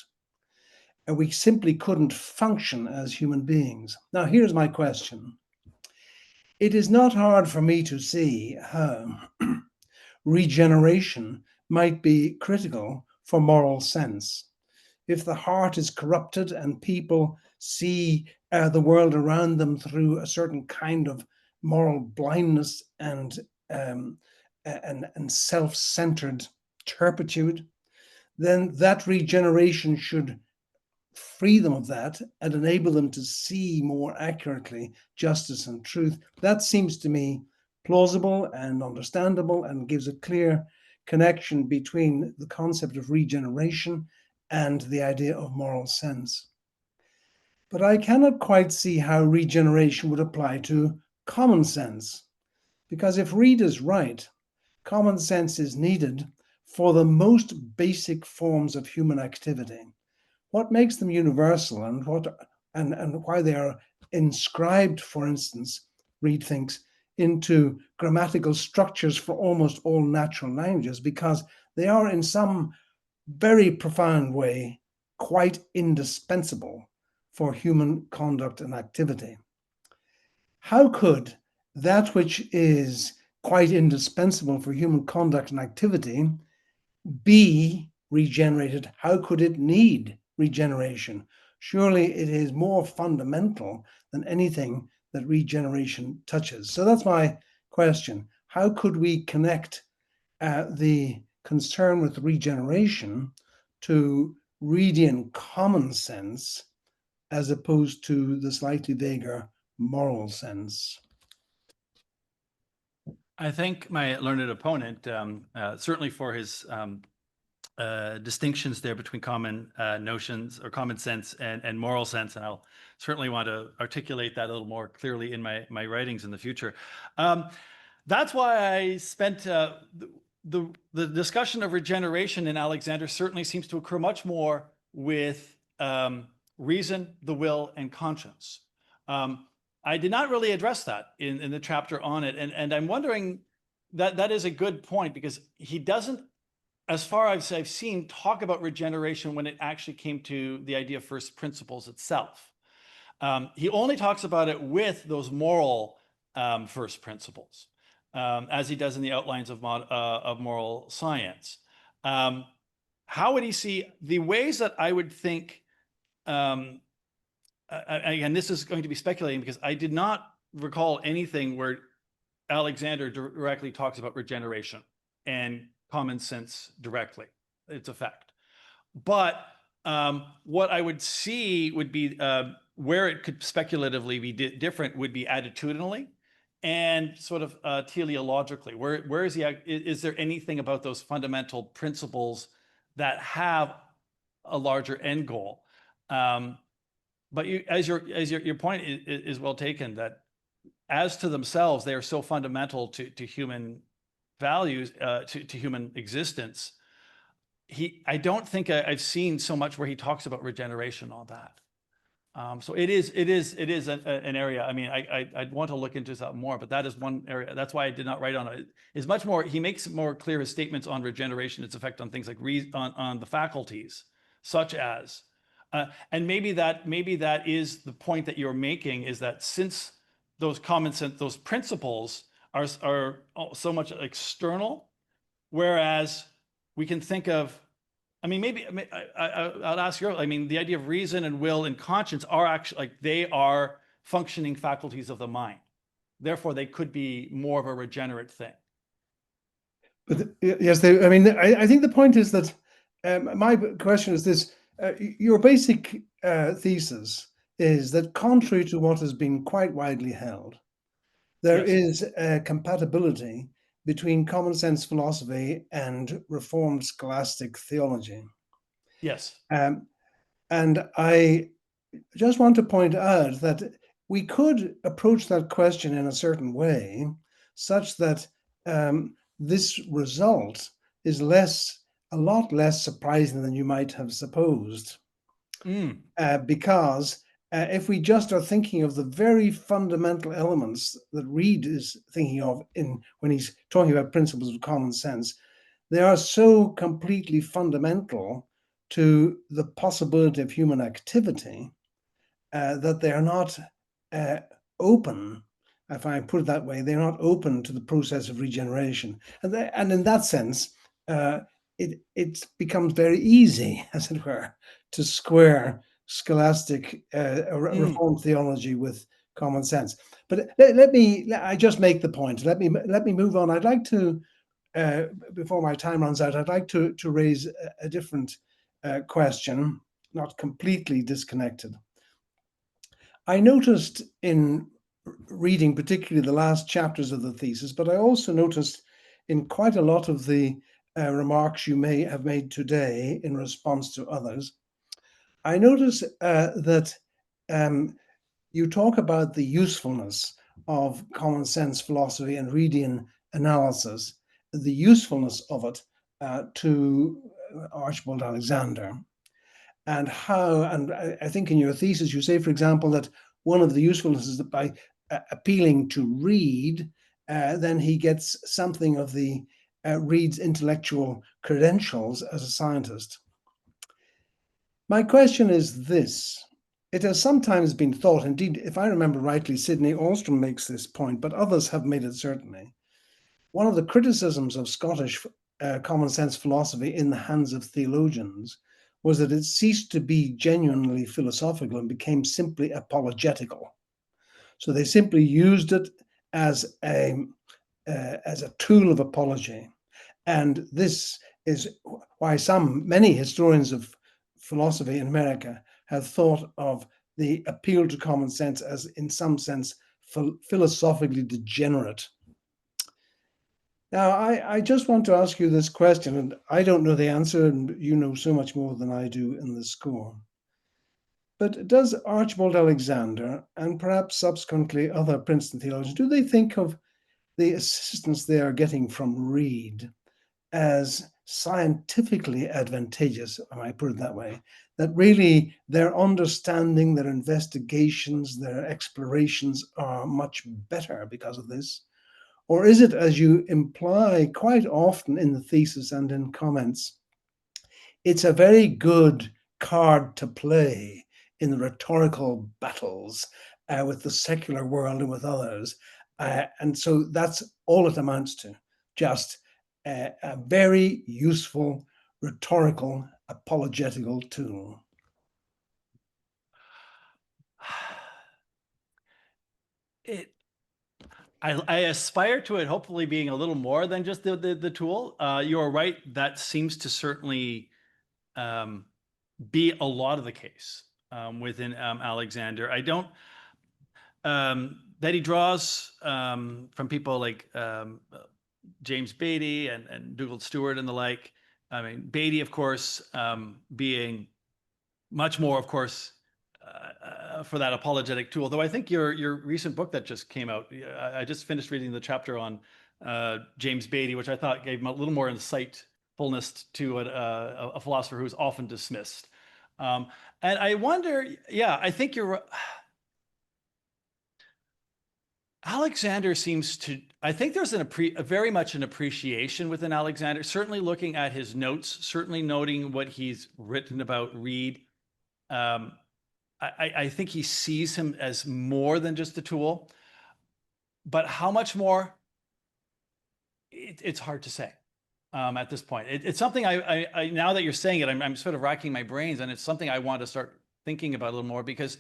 And we simply couldn't function as human beings. Now, here's my question. It is not hard for me to see how regeneration might be critical for moral sense. If the heart is corrupted and people see the world around them through a certain kind of moral blindness and self-centered turpitude, then that regeneration should free them of that and enable them to see more accurately justice and truth. That seems to me plausible and understandable and gives a clear connection between the concept of regeneration and the idea of moral sense. But I cannot quite see how regeneration would apply to common sense, because if Reid is right, common sense is needed for the most basic forms of human activity. What makes them universal and why they are inscribed, for instance, Reid thinks, into grammatical structures for almost all natural languages, because they are in some very profound way quite indispensable for human conduct and activity. How could that which is quite indispensable for human conduct and activity be regenerated? How could it need regeneration? Surely it is more fundamental than anything that regeneration touches. So that's my question. How could we connect the concern with regeneration to Reidian common sense as opposed to the slightly vaguer moral sense? I think my learned opponent, certainly for his distinctions there between common notions or common sense and moral sense, and I'll certainly want to articulate that a little more clearly in my writings in the future. That's why I spent the discussion of regeneration in Alexander certainly seems to occur much more with reason, the will, and conscience. I did not really address that in the chapter on it, and I'm wondering that is a good point, because he doesn't, as far as I've seen, talk about regeneration when it actually came to the idea of first principles itself. He only talks about it with those moral first principles, as he does in the outlines of moral science. How would he see the ways that I would think? Again, this is going to be speculating, because I did not recall anything where Alexander directly talks about regeneration and common sense directly. It's a fact. But what I would see would be where it could speculatively be different would be attitudinally and sort of teleologically. Where is he? Is there anything about those fundamental principles that have a larger end goal? But as your point is well taken, that as to themselves, they are so fundamental to human values, to human existence. I don't think I've seen so much where he talks about regeneration on that. So it is an area. I mean, I'd want to look into that more, but that is one area. That's why I did not write on it. Is much more. He makes more clear his statements on regeneration, its effect on things like on the faculties, such as, and maybe that is the point that you're making, is that since those common sense, those principles are so much external, Whereas we can think of, I mean, maybe I'll ask you, I mean, the idea of reason and will and conscience are actually like, they are functioning faculties of the mind. Therefore, they could be more of a regenerate thing. But yes, I mean, I think the point is that my question is this: your basic thesis is that, contrary to what has been quite widely held, there Yes. is a compatibility between common sense philosophy and Reformed scholastic theology. Yes. And I just want to point out that we could approach that question in a certain way, such that this result is a lot less surprising than you might have supposed. Because if we just are thinking of the very fundamental elements that Reid is thinking of when he's talking about principles of common sense, they are so completely fundamental to the possibility of human activity that they are not open, if I put it that way, they're not open to the process of regeneration. And in that sense, it becomes very easy, as it were, to square scholastic Reformed theology with common sense. But I just make the point. Let me move on. I'd like to, before my time runs out, I'd like to raise a different question, not completely disconnected. I noticed in reading particularly the last chapters of the thesis, but I also noticed in quite a lot of the remarks you may have made today in response to others, I notice that you talk about the usefulness of common sense philosophy and Reidian analysis, the usefulness of it to Archibald Alexander. And how, and I think in your thesis, you say, for example, that one of the usefulnesses is that by appealing to Reid, then he gets something of the Reid's intellectual credentials as a scientist. My question is this. It has sometimes been thought, indeed, if I remember rightly, Sidney Alstrom makes this point, but others have made it certainly. One of the criticisms of Scottish common sense philosophy in the hands of theologians was that it ceased to be genuinely philosophical and became simply apologetical. So they simply used it as a tool of apology. And this is why many historians of philosophy in America have thought of the appeal to common sense as, in some sense, philosophically degenerate. Now, I just want to ask you this question, and I don't know the answer, and you know so much more than I do in the score. But does Archibald Alexander, and perhaps subsequently other Princeton theologians, do they think of the assistance they are getting from Reid as scientifically advantageous, I might put it that way, that really their understanding, their investigations, their explorations are much better because of this? Or is it, as you imply quite often in the thesis and in comments, it's a very good card to play in the rhetorical battles with the secular world and with others. And so that's all it amounts to, just a very useful rhetorical apologetical tool. I aspire to it hopefully being a little more than just the tool. You're right, that seems to certainly be a lot of the case within Alexander. I don't, that he draws from people like James Beatty and Dougald Stewart and the like. I mean, Beatty, of course, being much more, of course, for that apologetic tool. Though I think your recent book that just came out, I just finished reading the chapter on James Beatty, which I thought gave him a little more insightfulness to a philosopher who's often dismissed. And I wonder, yeah, I think you're. Alexander seems to, I think there's very much an appreciation within Alexander, certainly looking at his notes, certainly noting what he's written about Reid. I think he sees him as more than just a tool, but how much more, it's hard to say. at this point. It's something I now that you're saying it, I'm sort of racking my brains, and it's something I want to start thinking about a little more, because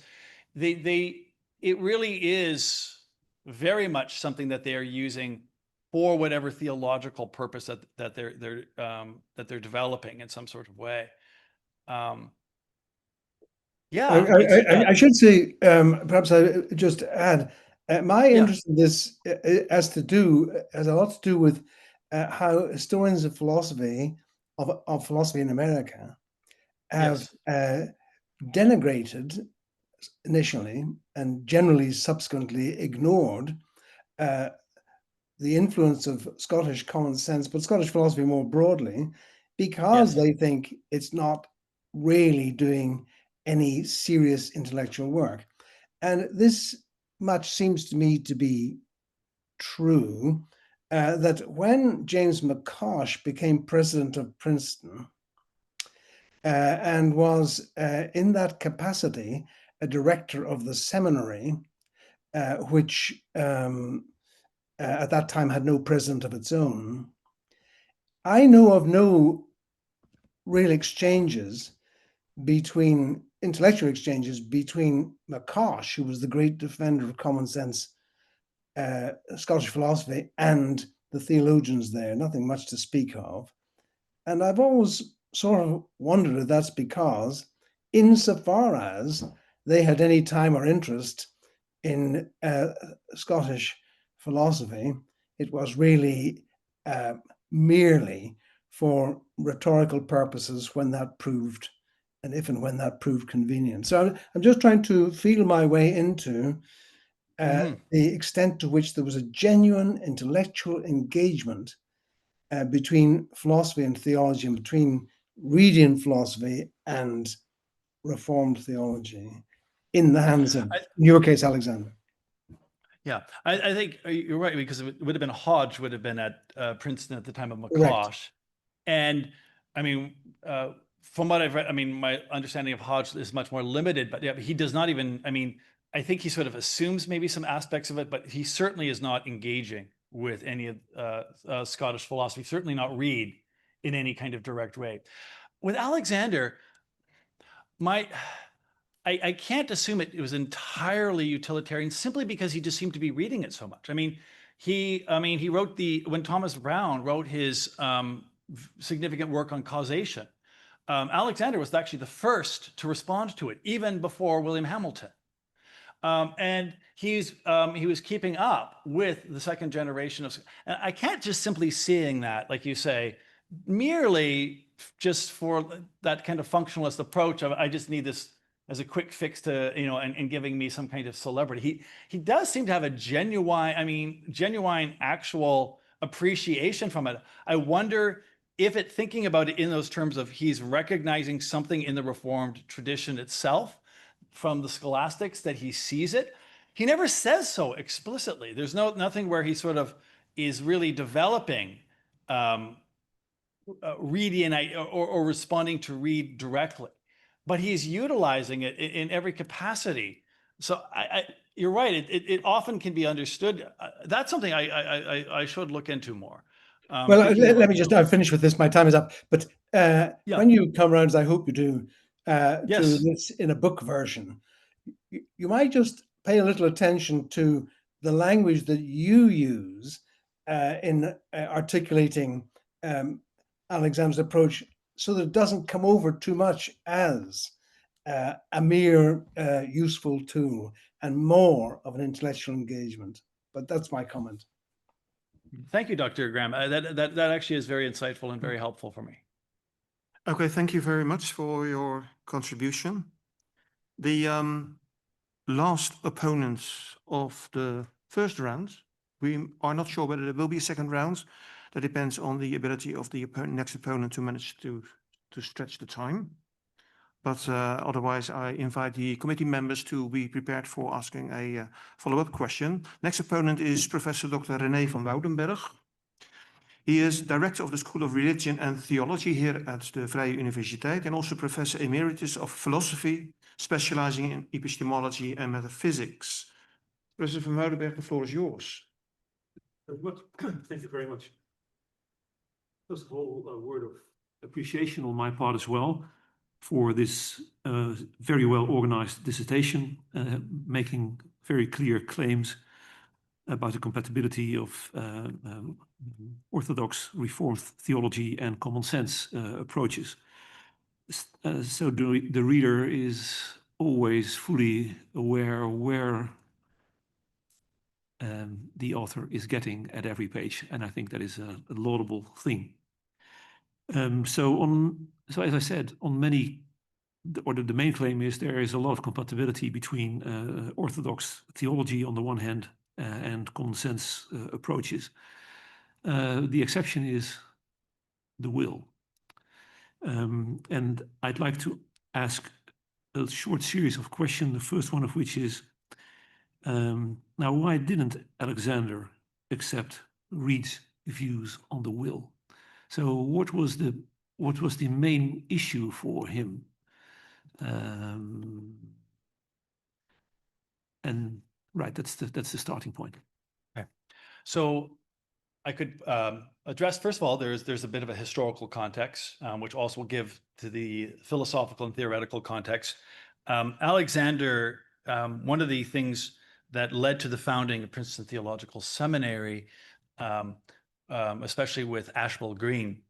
it really is very much something that they are using for whatever theological purpose that they're developing in some sort of way. Yeah, I should say, perhaps I just add, my Yeah. interest in this has a lot to do with how historians of philosophy in America have denigrated initially and generally subsequently ignored the influence of Scottish common sense, but Scottish philosophy more broadly, because Yes. they think it's not really doing any serious intellectual work. And this much seems to me to be true, that when James McCosh became president of Princeton, and was in that capacity a director of the seminary, which at that time had no president of its own, I know of no real intellectual exchanges between McCosh, who was the great defender of common sense Scottish philosophy, and the theologians there, nothing much to speak of. And I've always sort of wondered if that's because, insofar as they had any time or interest in Scottish philosophy, it was really merely for rhetorical purposes when that proved, and if and when that proved convenient. So I'm just trying to feel my way into the extent to which there was a genuine intellectual engagement between philosophy and theology, and between Readian philosophy and Reformed theology, in the hands of, in your case, Alexander. Yeah, I think you're right, because it would have been Hodge would have been at Princeton at the time of McCosh. Correct. And I mean, from what I've read, I mean, my understanding of Hodge is much more limited, but yeah, he does not even, I mean, I think he sort of assumes maybe some aspects of it, but he certainly is not engaging with any of Scottish philosophy, certainly not Reid in any kind of direct way. With Alexander, I can't assume it was entirely utilitarian, simply because he just seemed to be reading it so much. I mean, he wrote when Thomas Browne wrote his significant work on causation, Alexander was actually the first to respond to it, even before William Hamilton. And he was keeping up with the second generation of. And I can't just simply seeing that, like you say, merely just for that kind of functionalist approach of I just need this as a quick fix to, and giving me some kind of celebrity. He does seem to have a genuine actual appreciation from it. I wonder if thinking about it in those terms of he's recognizing something in the Reformed tradition itself from the scholastics, that he sees it. He never says so explicitly. There's nothing where he sort of is really developing Readian or responding to Reid directly, but he's utilizing it in every capacity. So you're right. It often can be understood. That's something I should look into more. Well, let me just now finish with this. My time is up. But when you come around, as I hope you do, to this in a book version, you might just pay a little attention to the language that you use in articulating Alexander's approach, so that it doesn't come over too much as a mere useful tool and more of an intellectual engagement. But that's my comment. Thank you, Dr. Graham. That actually is very insightful and very helpful for me. Okay, thank you very much for your contribution. The last opponents of the first round, we are not sure whether there will be a second round. That depends on the ability of the next opponent to manage to stretch the time. But otherwise, I invite the committee members to be prepared for asking a follow-up question. Next opponent is Professor Dr. René van Woudenberg. He is Director of the School of Religion and Theology here at the Vrije Universiteit, and also Professor Emeritus of Philosophy, specializing in epistemology and metaphysics. Professor van Woudenberg, the floor is yours. Thank you very much. First of all, a word of appreciation on my part as well for this very well organized dissertation, making very clear claims about the compatibility of Orthodox Reformed theology and common sense approaches. So the reader is always fully aware where the author is getting at every page, and I think that is a laudable thing. So as I said, on many, or the main claim is there is a lot of compatibility between Orthodox theology on the one hand and common sense approaches. The exception is the will. And I'd like to ask a short series of questions, the first one of which is, now why didn't Alexander accept Reed's views on the will? So what was the main issue for him? And right, that's the starting point. Okay. So I could address, first of all, there's a bit of a historical context, which also will give to the philosophical and theoretical context. Alexander, one of the things that led to the founding of Princeton Theological Seminary, especially with Ashbel Green,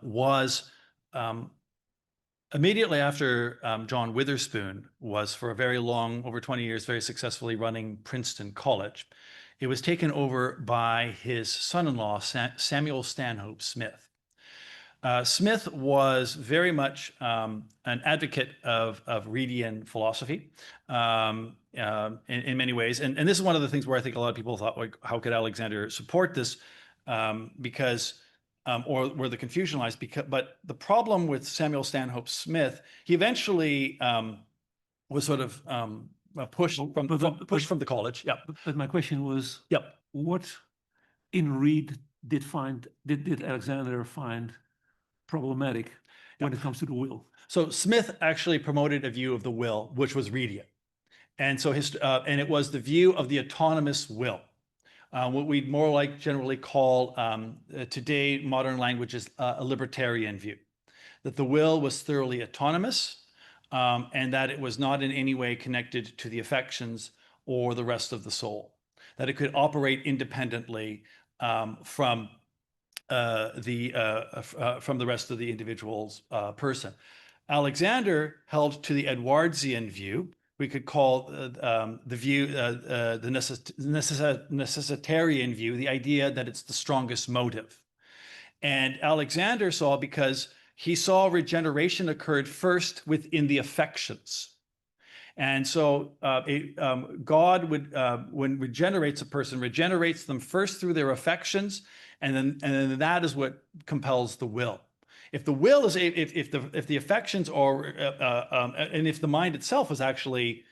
was immediately after John Witherspoon was for a very long, over 20 years, very successfully running Princeton College. It was taken over by his son-in-law, Samuel Stanhope Smith. Smith was very much an advocate of Reedian philosophy in many ways. And this is one of the things where I think a lot of people thought, like, how could Alexander support this? Or where the confusion lies. But the problem with Samuel Stanhope Smith, he eventually was sort of pushed from the college. Yeah. But my question was, Yep. what in Reed did Alexander find problematic when it comes to the will? So Smith actually promoted a view of the will, which was Reedian. And so and it was the view of the autonomous will. What we'd more like generally call today, modern languages, a libertarian view, that the will was thoroughly autonomous and that it was not in any way connected to the affections or the rest of the soul, that it could operate independently from the rest of the individual's person. Alexander held to the Edwardsian view. We could call the view the necessitarian view, the idea that it's the strongest motive. And Alexander saw, because he saw regeneration occurred first within the affections. And so God would, when regenerates a person, regenerates them first through their affections, and then that is what compels the will. If the will is, if the affections are, and if the mind itself is actually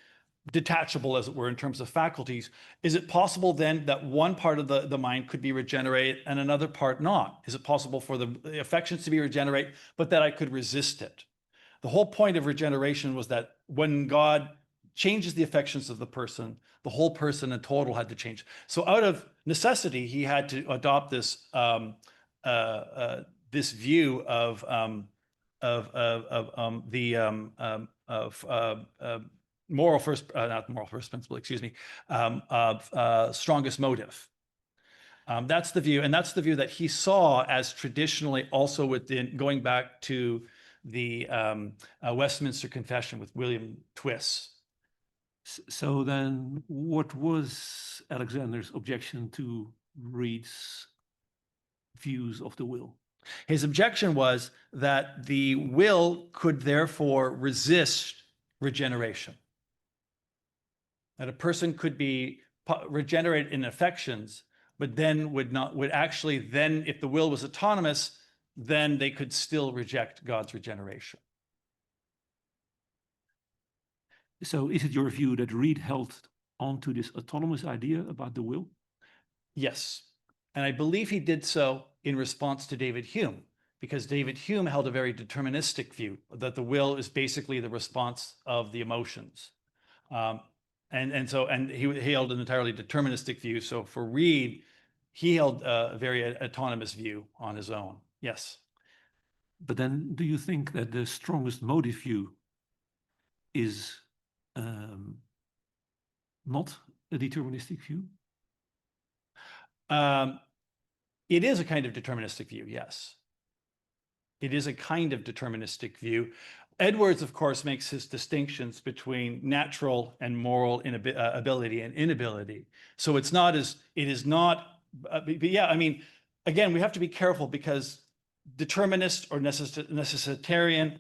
detachable, as it were, in terms of faculties, is it possible then that one part of the mind could be regenerated and another part not? Is it possible for the affections to be regenerated, but that I could resist it? The whole point of regeneration was that when God changes the affections of the person, the whole person in total had to change. So out of necessity, he had to adopt this this view of moral first, not moral first principle, excuse me, of strongest motive. That's the view, and that's the view that he saw as traditionally also within, going back to the Westminster Confession with William Twiss. So then what was Alexander's objection to Reed's views of the will? His objection was that the will could therefore resist regeneration. That a person could be regenerated in affections, but then would actually then, if the will was autonomous, then they could still reject God's regeneration. So is it your view that Reed held on to this autonomous idea about the will? Yes. And I believe he did so in response to David Hume, because David Hume held a very deterministic view that the will is basically the response of the emotions. And he held an entirely deterministic view. So for Reed, he held a very autonomous view on his own. Yes. But then do you think that the strongest motive view is not a deterministic view? It is a kind of deterministic view, yes. It is a kind of deterministic view. Edwards, of course, makes his distinctions between natural and moral ability and inability. So it's not as, it is not, but yeah, I mean, again, we have to be careful because determinist or necessitarian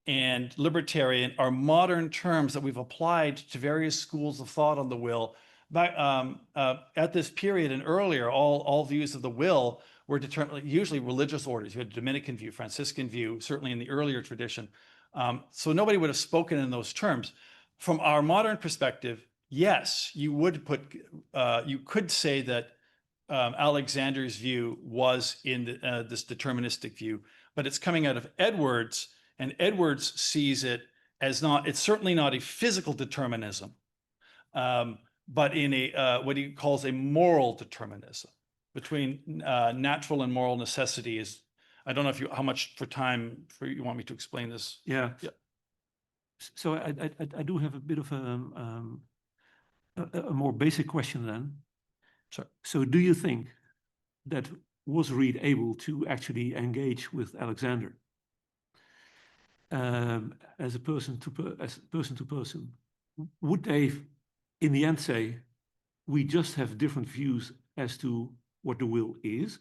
and libertarian are modern terms that we've applied to various schools of thought on the will. At this period and earlier, all views of the will were determined, usually religious orders. You had a Dominican view, Franciscan view, certainly in the earlier tradition. So nobody would have spoken in those terms. From our modern perspective, yes, you would put, you could say that Alexander's view was in this deterministic view, but it's coming out of Edwards, and Edwards sees it as not, it's certainly not a physical determinism, but in a what he calls a moral determinism between natural and moral necessity. Is, I don't know if you, how much for time for you want me to explain this. Yeah. Yeah. So I do have a bit of a more basic question then. Sure. So do you think that was Reid able to actually engage with Alexander as a person to person? Would they, in the end, say we just have different views as to what the will is?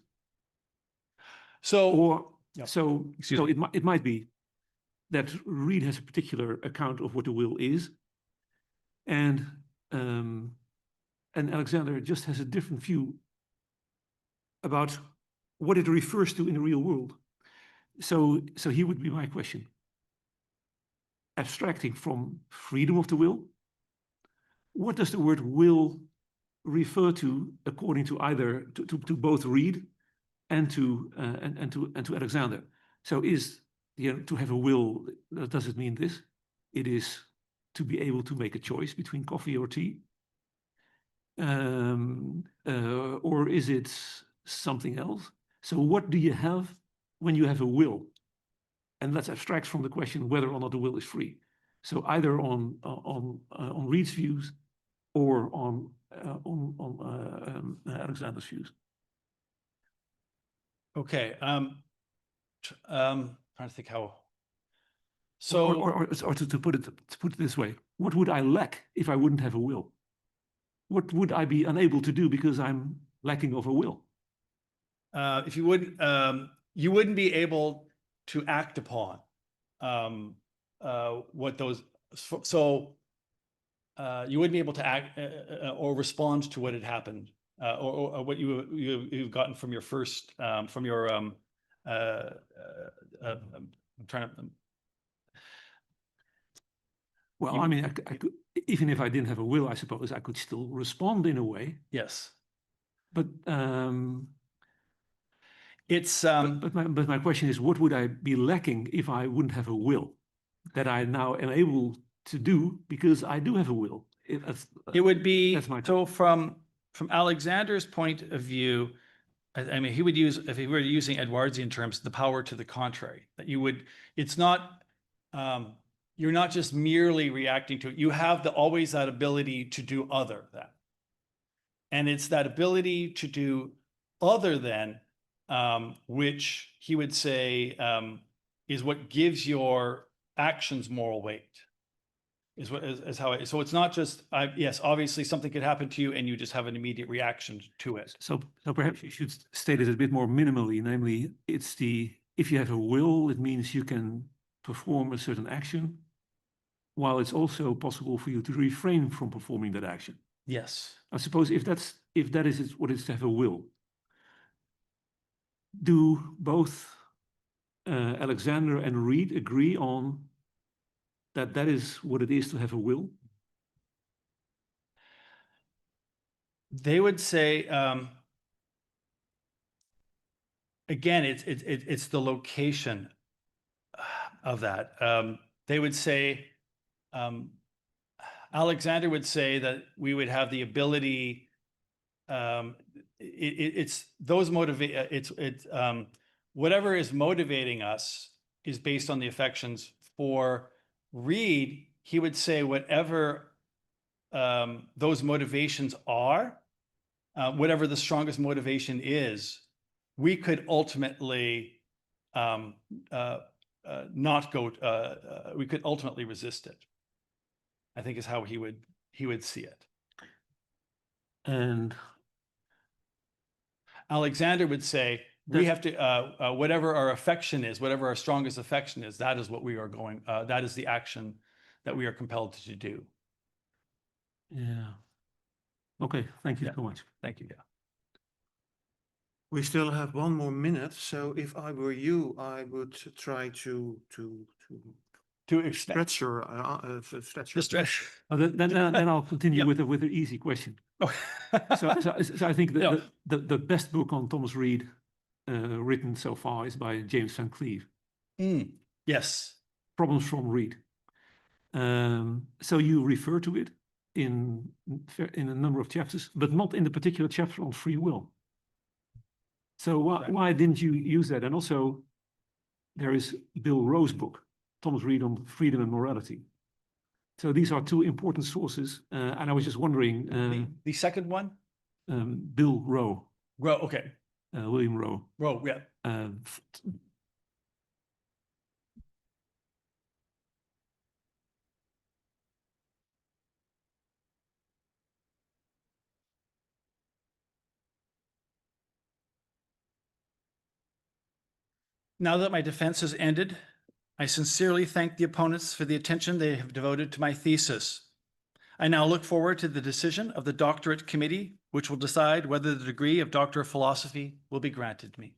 So, Or yeah. so Excuse so me. it might be that Reid has a particular account of what the will is, and Alexander just has a different view about what it refers to in the real world. So here would be my question. Abstracting from freedom of the will, what does the word will refer to according to either to both Reid and to Alexander? So is, you know, to have a will, does it mean this? It is to be able to make a choice between coffee or tea? Or is it something else? So what do you have when you have a will? And let's abstract from the question whether or not the will is free. So either on Reid's views or on Alexander's views. okay. Trying to think how. So, or to put it this way, what would I lack if I wouldn't have a will? What would I be unable to do because I'm lacking of a will? if you would, you wouldn't be able to act upon what those. So you wouldn't be able to act or respond to what had happened, or what you've gotten from your first from your. I'm trying to. Well, I mean, I could, even if I didn't have a will, I suppose I could still respond in a way. Yes, But it's but my question is, what would I be lacking if I wouldn't have a will that I now am able to do because I do have a will? It would be, that's my so from Alexander's point of view, I mean, he would use, if he were using Edwardsian terms, the power to the contrary, that you would, it's not, you're not just merely reacting to it. You have always that ability to do other than. And it's that ability to do other than, which he would say is what gives your actions moral weight. Is what is how it, so it's not just, yes, obviously something could happen to you and you just have an immediate reaction to it. So perhaps you should state it a bit more minimally, namely, it's if you have a will, it means you can perform a certain action, while it's also possible for you to refrain from performing that action. Yes. I suppose if that is what it is to have a will, do both Alexander and Reid agree on that is what it is to have a will? They would say, again, it's the location of that. They would say, Alexander would say that we would have the ability it's those motivate, whatever is motivating us is based on the affections. For Reed, he would say whatever those motivations are, whatever the strongest motivation is, we could ultimately not go, we could ultimately resist it, I think is how he would see it. And Alexander would say, we That- have to, whatever our affection is, whatever our strongest affection is, that is what we are going, that is the action that we are compelled to do. yeah. Okay, thank you Yeah. so much. Thank you. Yeah. We still have 1 more minute, so if I were you, I would try to To extend. stretch your stretch your Stretch. Oh, then I'll continue Yeah. with an easy question. Oh. So I think Yeah. the best book on Thomas Reed written so far is by James Van Cleave, Yes. Problems from Reed. So you refer to it in a number of chapters, but not in the particular chapter on free will. So why didn't you use that? And also, there is Bill Rowe's book, Thomas Reed on Freedom and Morality. So these are two important sources, and I was just wondering, The second one? Bill Rowe, Okay. William Rowe. Rowe, yeah. Now that my defense has ended, I sincerely thank the opponents for the attention they have devoted to my thesis. I now look forward to the decision of the doctorate committee, which will decide whether the degree of Doctor of Philosophy will be granted me.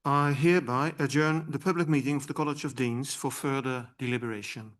I hereby adjourn the public meeting of the College of Deans for further deliberation.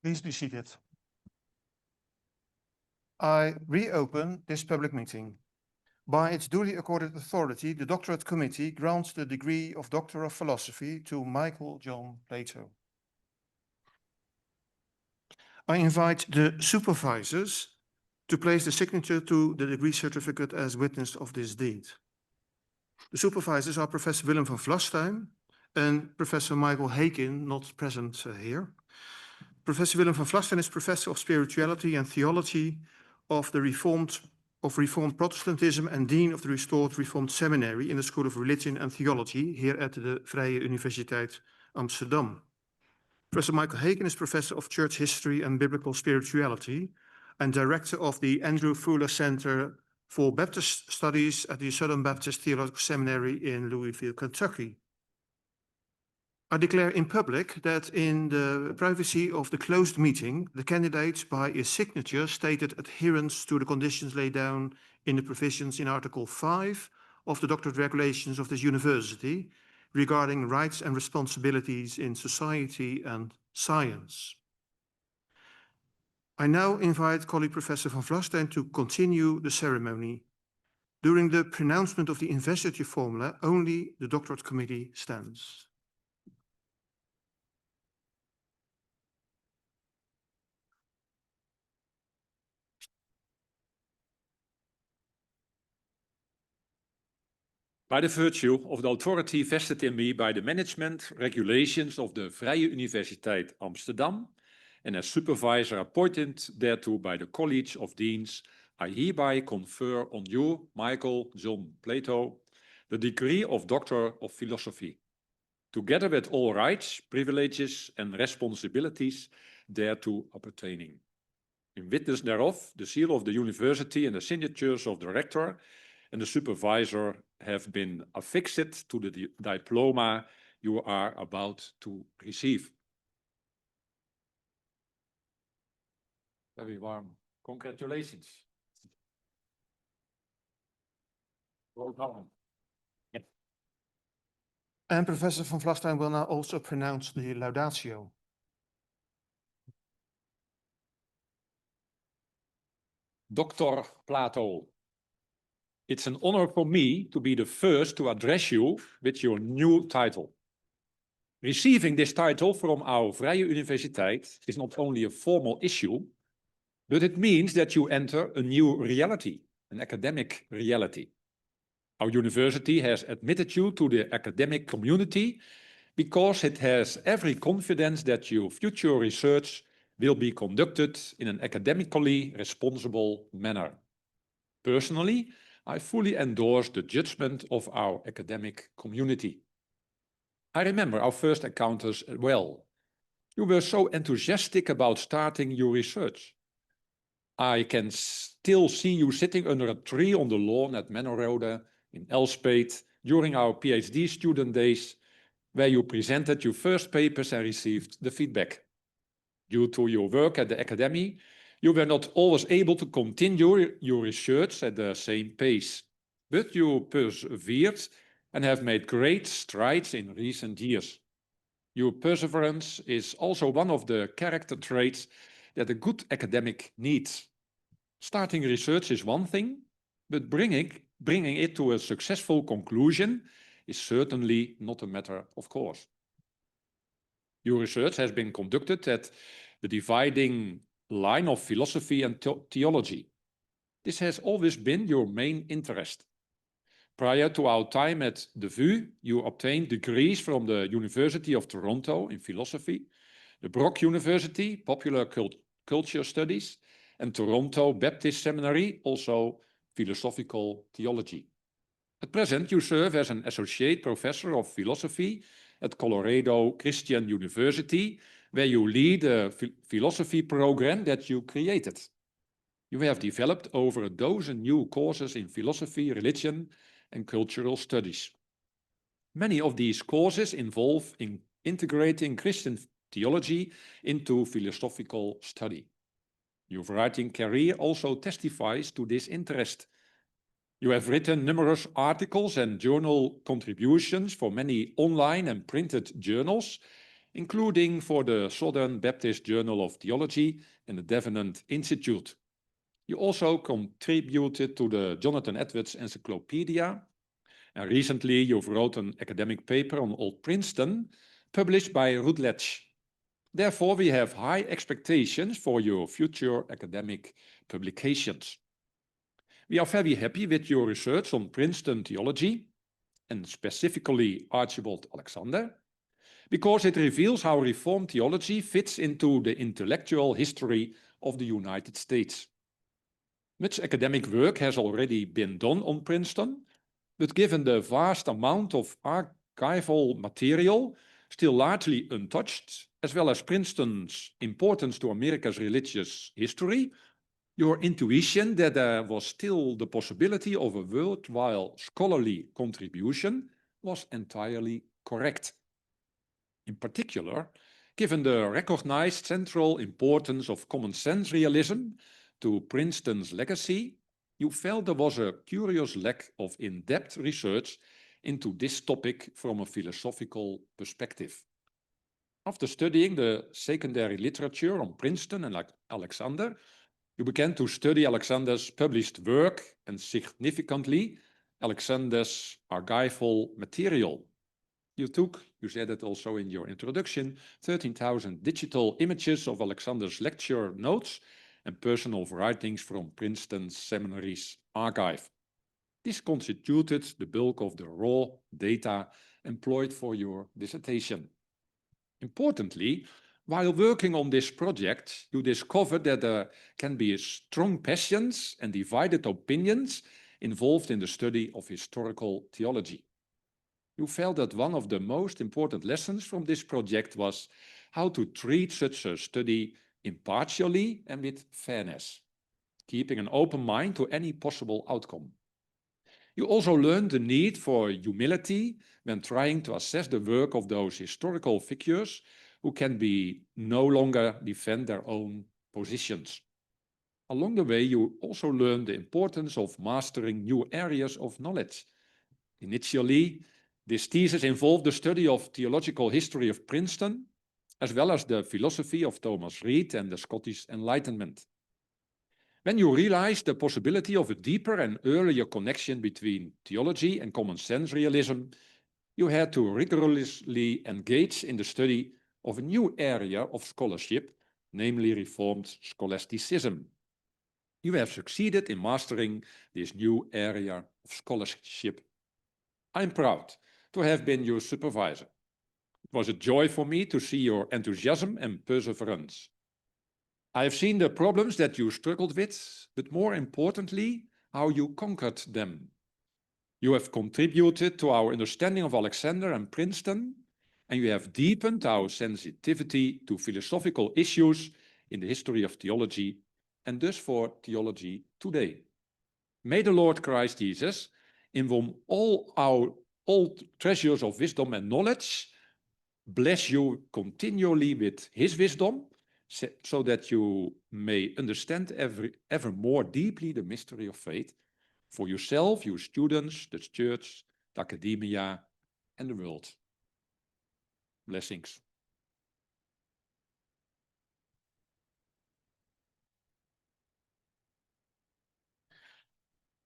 Please be seated. I reopen this public meeting. By its duly accorded authority, the Doctorate Committee grants the degree of Doctor of Philosophy to Michael John Plato. I invite the supervisors to place the signature to the degree certificate as witness of this deed. The supervisors are Professor Willem van Vlastuin and Professor Michael Hakin, not present here. Professor Willem van Vlastuin is Professor of Spirituality and Theology of the Reformed Protestantism and Dean of the Restored Reformed Seminary in the School of Religion and Theology here at the Vrije Universiteit Amsterdam. Professor Michael Hakin is Professor of Church History and Biblical Spirituality and Director of the Andrew Fuller Center for Baptist Studies at the Southern Baptist Theological Seminary in Louisville, Kentucky. I declare in public that in the privacy of the closed meeting, the candidates by a signature stated adherence to the conditions laid down in the provisions in Article 5 of the Doctorate Regulations of this university regarding rights and responsibilities in society and science. I now invite colleague Professor van Vlastuin to continue the ceremony. During the pronouncement of the investiture formula, only the Doctorate Committee stands. By the virtue of the authority vested in me by the management regulations of the Vrije Universiteit Amsterdam, and as supervisor appointed thereto by the College of Deans, I hereby confer on you, Michael John Plato, the degree of Doctor of Philosophy, together with all rights, privileges, and responsibilities thereto appertaining. In witness thereof, the seal of the university and the signatures of the rector and the supervisor have been affixed to the diploma you are about to receive. Very warm congratulations. Welcome. And Professor van Vlastuin will now also pronounce the laudatio. Dr. Plato, it's an honor for me to be the first to address you with your new title. Receiving this title from our Vrije Universiteit is not only a formal issue, but it means that you enter a new reality, an academic reality. Our university has admitted you to the academic community because it has every confidence that your future research will be conducted in an academically responsible manner. Personally, I fully endorse the judgment of our academic community. I remember our first encounters well. You were so enthusiastic about starting your research. I can still see you sitting under a tree on the lawn at Mennerode in Elspeth during our PhD student days, where you presented your first papers and received the feedback. Due to your work at the academy, you were not always able to continue your research at the same pace, but you persevered and have made great strides in recent years. Your perseverance is also one of the character traits that a good academic needs. Starting research is one thing, but bringing it to a successful conclusion is certainly not a matter of course. Your research has been conducted at the dividing line of philosophy and theology. This has always been your main interest. Prior to our time at the VU, you obtained degrees from the University of Toronto in philosophy, the Brock University, Popular Culture Studies, and Toronto Baptist Seminary, also philosophical theology. At present, you serve as an associate professor of philosophy at Colorado Christian University, where you lead a philosophy program that you created. You have developed over a dozen new courses in philosophy, religion, and cultural studies. Many of these courses involve integrating Christian theology into philosophical study. Your writing career also testifies to this interest. You have written numerous articles and journal contributions for many online and printed journals, including for the Southern Baptist Journal of Theology and the Davenant Institute. You also contributed to the Jonathan Edwards Encyclopedia, and recently you've wrote an academic paper on Old Princeton, published by Routledge. Therefore, we have high expectations for your future academic publications. We are very happy with your research on Princeton theology, and specifically Archibald Alexander, because it reveals how Reformed theology fits into the intellectual history of the United States. Much academic work has already been done on Princeton, but given the vast amount of archival material still largely untouched, as well as Princeton's importance to America's religious history, your intuition that there was still the possibility of a worthwhile scholarly contribution was entirely correct. In particular, given the recognized central importance of common sense realism to Princeton's legacy, you felt there was a curious lack of in-depth research into this topic from a philosophical perspective. After studying the secondary literature on Princeton and Alexander, you began to study Alexander's published work and significantly Alexander's archival material. You said it also in your introduction, 13,000 digital images of Alexander's lecture notes and personal writings from Princeton's seminary's archive. This constituted the bulk of the raw data employed for your dissertation. Importantly, while working on this project, you discovered that there can be strong passions and divided opinions involved in the study of historical theology. You felt that one of the most important lessons from this project was how to treat such a study impartially and with fairness, keeping an open mind to any possible outcome. You also learned the need for humility when trying to assess the work of those historical figures who can no longer defend their own positions. Along the way, you also learned the importance of mastering new areas of knowledge. Initially, this thesis involved the study of theological history of Princeton, as well as the philosophy of Thomas Reid and the Scottish Enlightenment. When you realized the possibility of a deeper and earlier connection between theology and common sense realism, you had to rigorously engage in the study of a new area of scholarship, namely Reformed scholasticism. You have succeeded in mastering this new area of scholarship. I'm proud to have been your supervisor. It was a joy for me to see your enthusiasm and perseverance. I have seen the problems that you struggled with, but more importantly, how you conquered them. You have contributed to our understanding of Alexander and Princeton, and you have deepened our sensitivity to philosophical issues in the history of theology, and thus for theology today. May the Lord Christ Jesus, in whom all our old treasures of wisdom and knowledge, bless you continually with his wisdom, so that you may understand ever more deeply the mystery of faith for yourself, your students, the church, the academia, and the world. Blessings.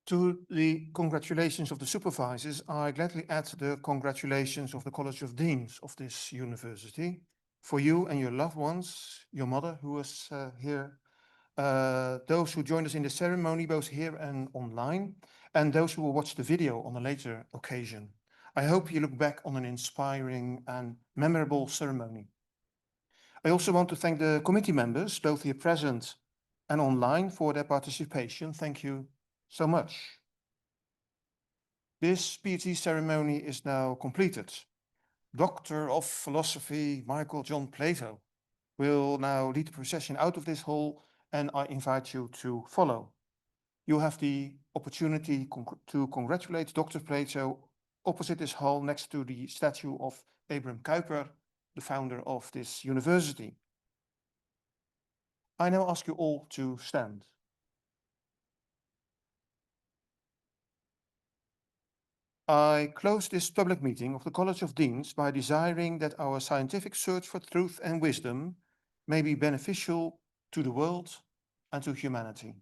To the congratulations of the supervisors, I gladly add the congratulations of the College of Deans of this university for you and your loved ones, your mother who was here, those who joined us in the ceremony, both here and online, and those who will watch the video on a later occasion. I hope you look back on an inspiring and memorable ceremony. I also want to thank the committee members, both here present and online, for their participation. Thank you so much. This PhD ceremony is now completed. Doctor of Philosophy Michael John Plato will now lead the procession out of this hall, and I invite you to follow. You have the opportunity to congratulate Dr. Plato opposite this hall next to the statue of Abraham Kuyper, the founder of this university. I now ask you all to stand. I close this public meeting of the College of Deans by desiring that our scientific search for truth and wisdom may be beneficial to the world and to humanity.